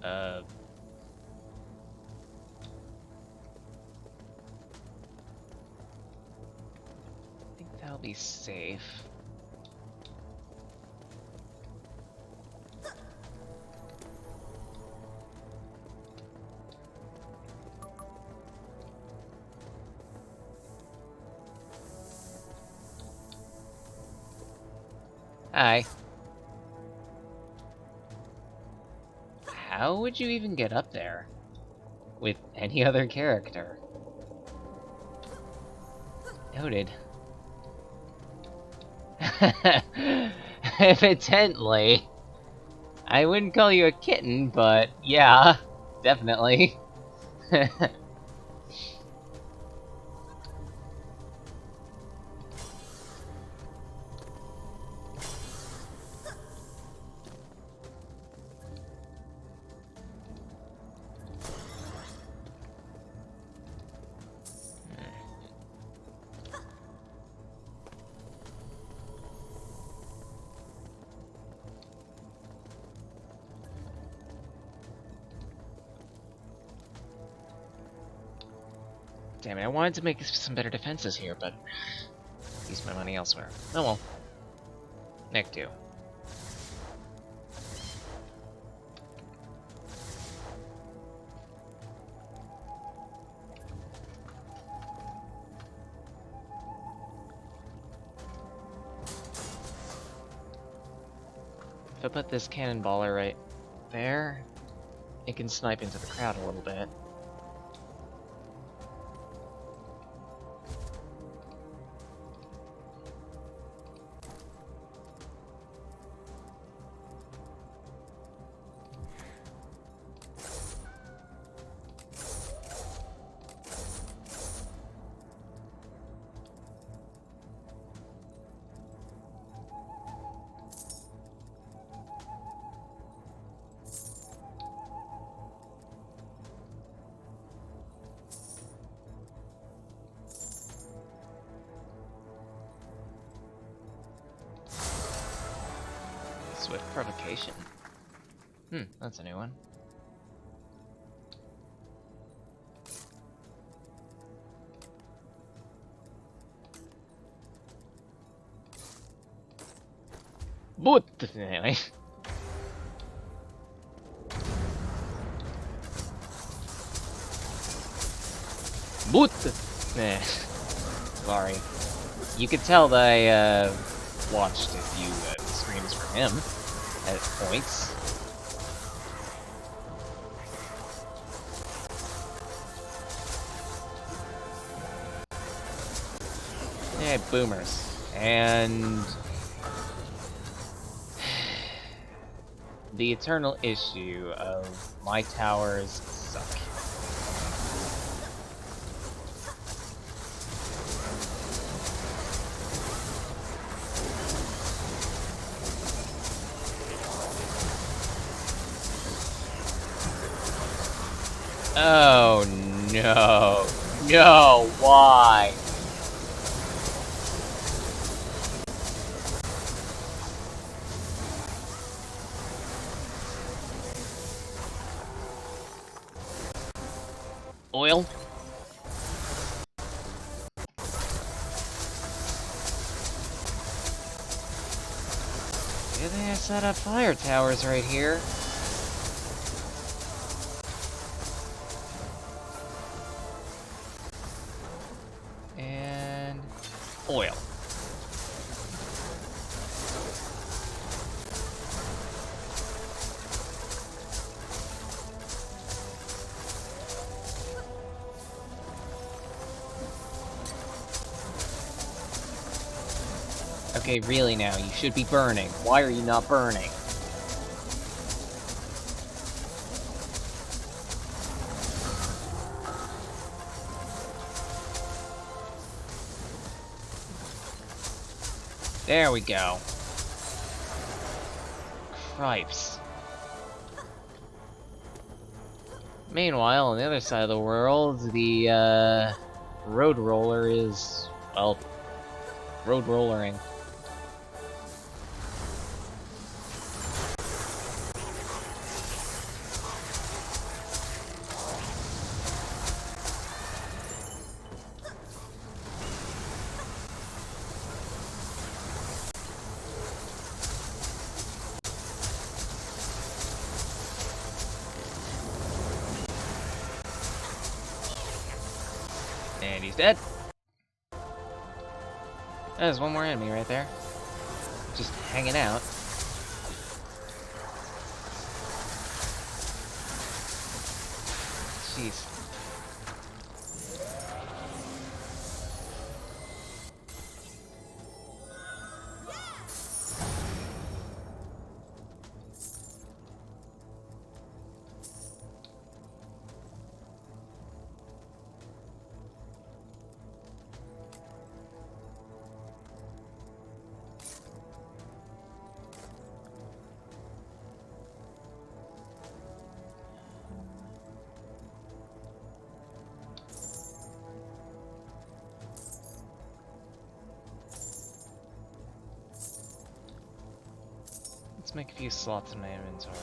I think that'll be safe. Hi. How would you even get up there? With any other character? Noted. Evidently. I wouldn't call you a kitten, but yeah, definitely. Damn it, I wanted to make some better defenses here, but use my money elsewhere. Oh well. Nick 2. If I put this cannonballer right there, it can snipe into the crowd a little bit. Swift provocation. That's a new one. But anyway. But sorry. You could tell that I watched a few streams from him at points. Yeah, boomers. And the eternal issue of my towers suck. Oh no. No, why? Oil. Maybe I set up fire towers right here. And oil. Okay, really now, you should be burning. Why are you not burning? There we go. Cripes. Meanwhile, on the other side of the world, the, road roller is, well, road rollering. And he's dead. There's one more enemy right there. Just hanging out. Jeez. Let's make a few slots in my inventory.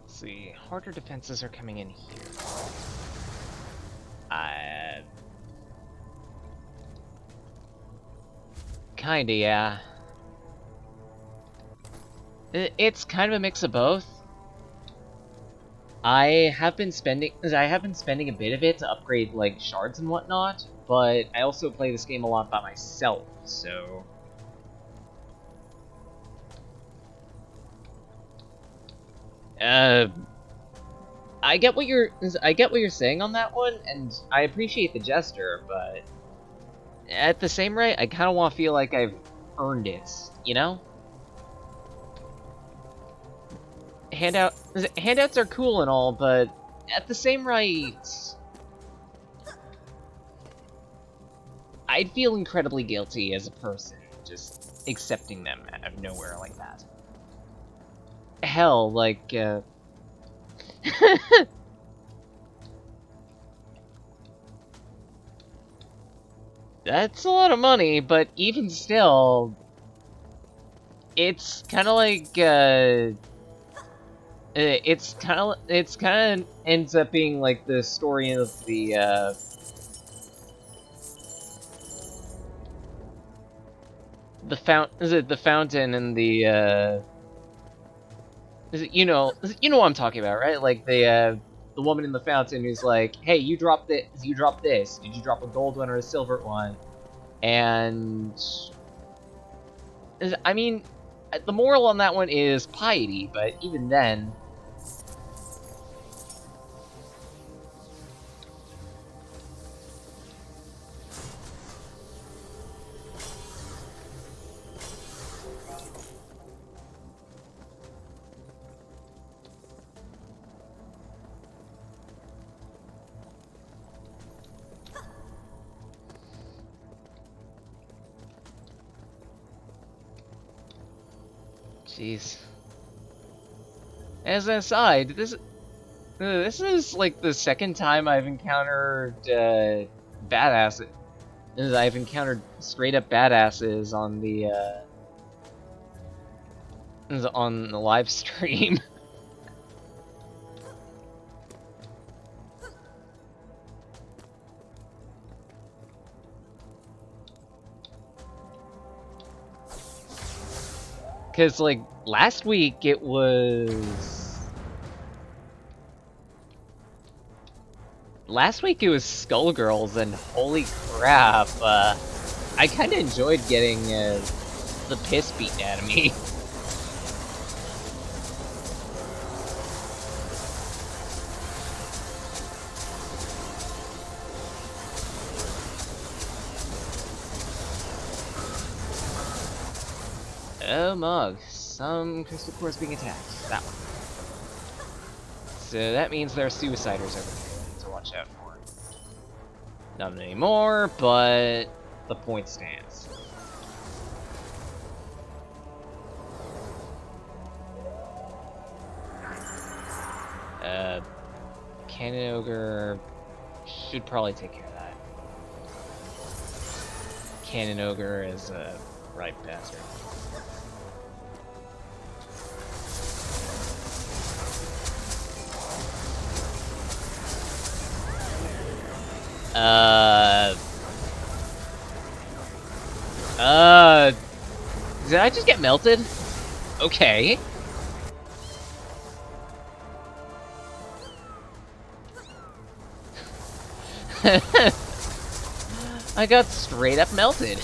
See, harder defenses are coming in here. Kinda, yeah. It's kind of a mix of both. I have been spending a bit of it to upgrade like shards and whatnot, but I also play this game a lot by myself, so I get what you're saying on that one, and I appreciate the gesture, but at the same rate, I kind of want to feel like I've earned it, you know? Handouts are cool and all, but at the same rate, I'd feel incredibly guilty as a person just accepting them out of nowhere like that. Hell, like, that's a lot of money, but even still, it's kind of like, it's kind of ends up being like the story of the fountain and the, you know what I'm talking about, right? Like the woman in the fountain who's like, hey, you dropped this. Did you drop a gold one or a silver one? And I mean, the moral on that one is piety, but even then, Jeez. As an aside, this is like the second time I've encountered badasses. I've encountered straight up badasses on the live stream. Cause like last week it was Skullgirls, and holy crap, I kind of enjoyed getting the piss beaten out of me. Oh, Mug. Some crystal core is being attacked. That one. So that means there are suiciders over there we need to watch out for. Not anymore, but the point stands. Cannon Ogre should probably take care of that. Cannon Ogre is a right bastard. Did I just get melted? Okay. I got straight up melted.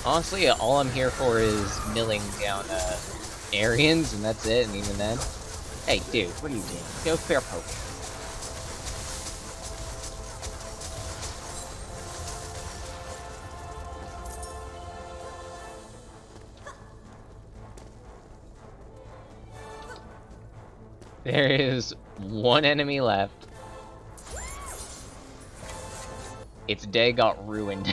Honestly, all I'm here for is milling down Aryans, and that's it, and even then... Hey, dude, what are you doing? Go fair poke. There is one enemy left. Its day got ruined.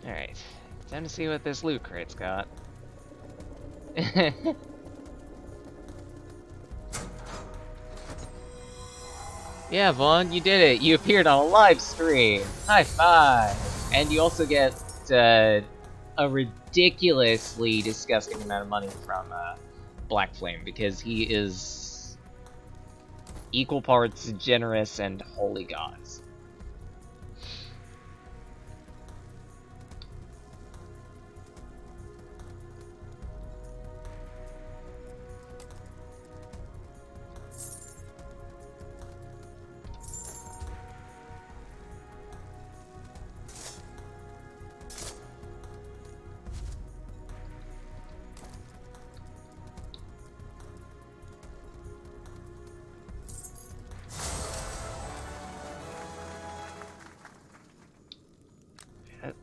Alright, time to see what this loot crate's got. Yeah, Vaughn, you did it! You appeared on a live stream! High five! And you also get a ridiculously disgusting amount of money from Black Flame, because he is equal parts generous and holy gods.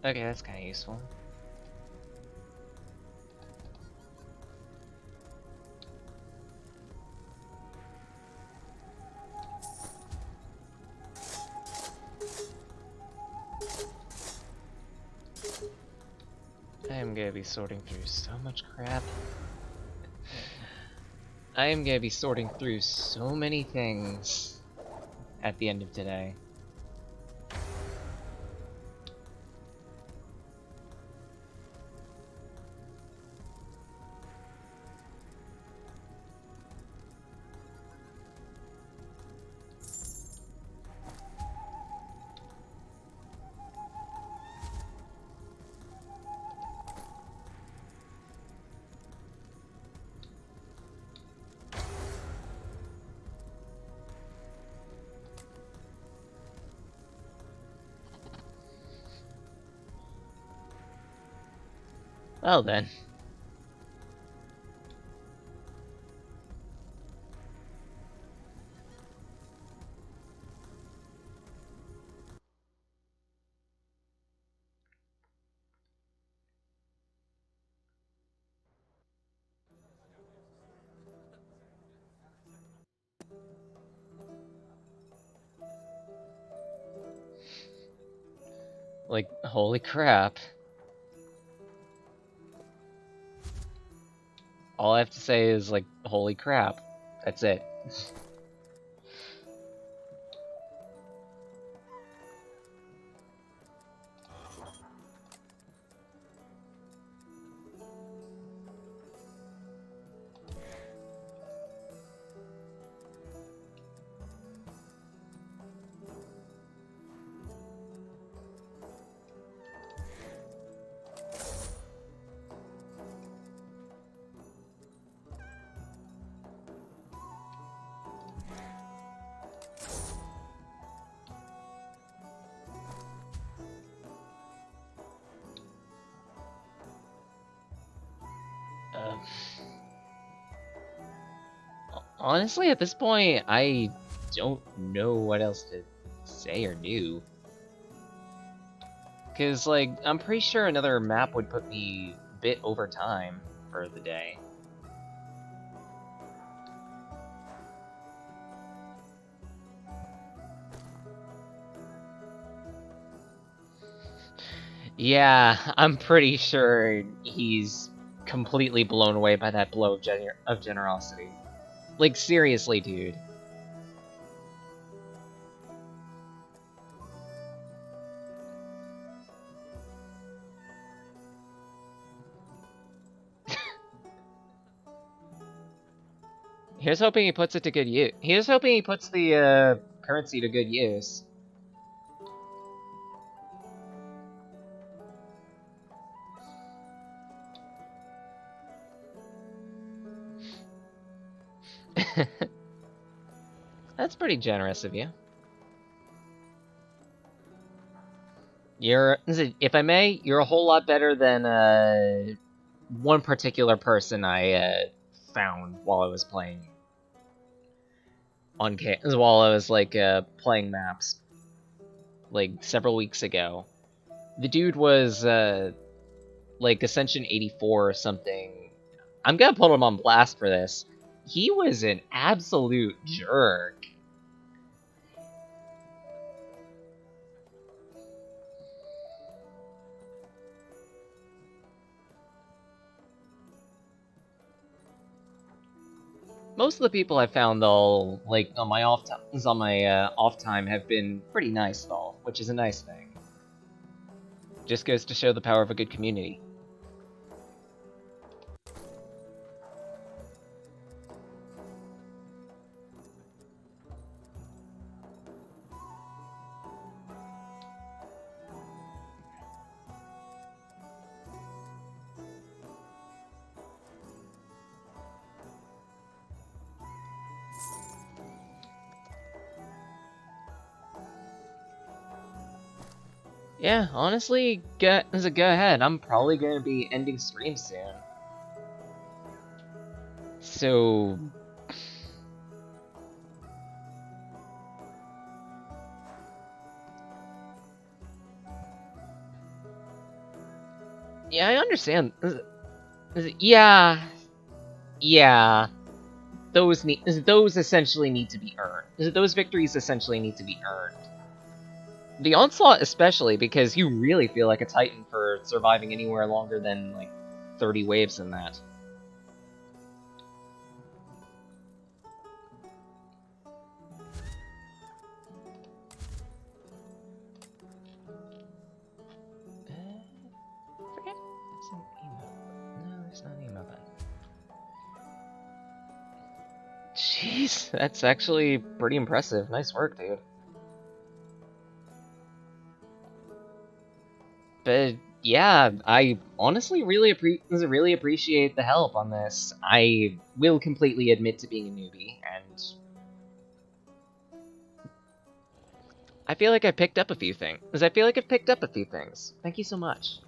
Okay, that's kind of useful. am gonna be sorting through so much crap. I am gonna be sorting through so many things at the end of today. Well then. Like, holy crap. All I have to say is, like, holy crap. That's it. Honestly, at this point, I don't know what else to say or do. Because, like, I'm pretty sure another map would put me a bit over time for the day. Yeah, I'm pretty sure he's completely blown away by that blow of generosity. Like, seriously, dude. Here's hoping he puts it to good use. Here's hoping he puts the, currency to good use. That's pretty generous of you. If I may, you're a whole lot better than, one particular person I, found while I was playing while I was, like, playing maps, like, several weeks ago. The dude was, like, Ascension 84 or something. I'm gonna put him on blast for this. He was an absolute jerk. Most of the people I found, though, like, on my off time, have been pretty nice, though, which is a nice thing. Just goes to show the power of a good community. Yeah, honestly, go ahead. I'm probably going to be ending stream soon. So... yeah, I understand. Yeah. Yeah. Those essentially need to be earned. Those victories essentially need to be earned. The Onslaught especially, because you really feel like a Titan for surviving anywhere longer than, like, 30 waves in that. Forget there's an email. No, there's not an email button. Jeez, that's actually pretty impressive. Nice work, dude. But yeah, I honestly really appreciate the help on this. I will completely admit to being a newbie, and I feel like I picked up a few things. I feel like I've picked up a few things. Thank you so much.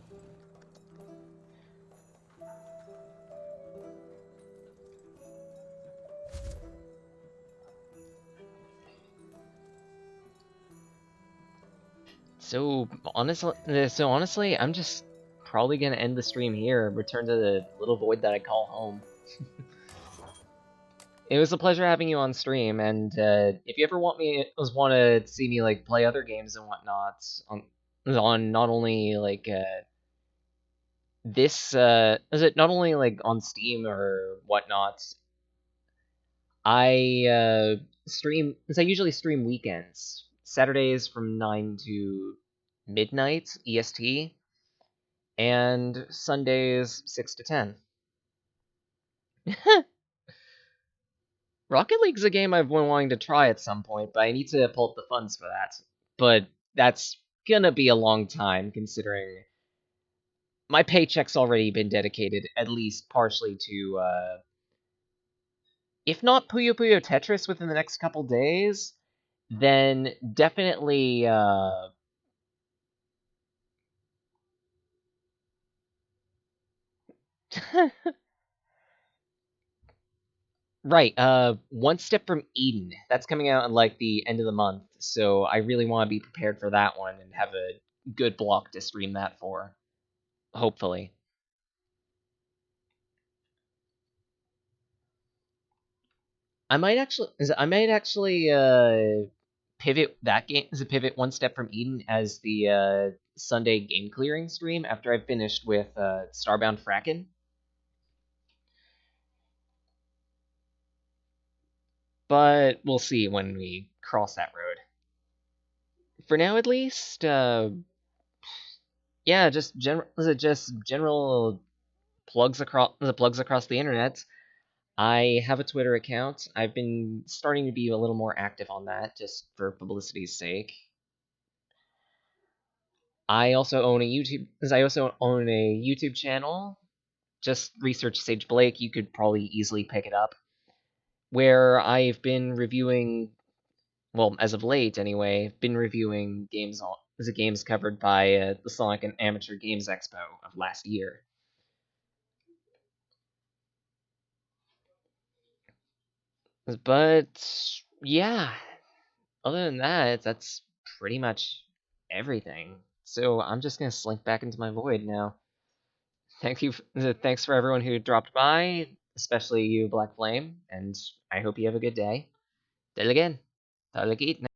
So honestly, I'm just probably gonna end the stream here. Return to the little void that I call home. It was a pleasure having you on stream, and if you ever want to see me like play other games and whatnot on not only like this is it not only like on Steam or whatnot, I stream because I usually stream weekends, Saturdays from 9 to midnight EST, and Sundays 6 to 10. Rocket League's a game I've been wanting to try at some point, but I need to pull up the funds for that. But that's gonna be a long time, considering my paycheck's already been dedicated at least partially to, if not Puyo Puyo Tetris within the next couple days, then definitely, right, One Step from Eden. That's coming out in like the end of the month, so I really want to be prepared for that one and have a good block to stream that for. Hopefully. I might actually pivot that game as a pivot One Step from Eden as the Sunday game clearing stream after I've finished with Starbound Fracken. But we'll see when we cross that road. For now, at least, yeah, just general plugs across the internet. I have a Twitter account. I've been starting to be a little more active on that, just for publicity's sake. I also own a YouTube channel. Just research Sage Blake. You could probably easily pick it up. Where I've been reviewing, well, as of late anyway, been reviewing games covered by the Sonic and Amateur Games Expo of last year. But yeah, other than that, that's pretty much everything. So I'm just gonna slink back into my void now. Thanks for everyone who dropped by, especially you, Black Flame, and I hope you have a good day. Till again. Talag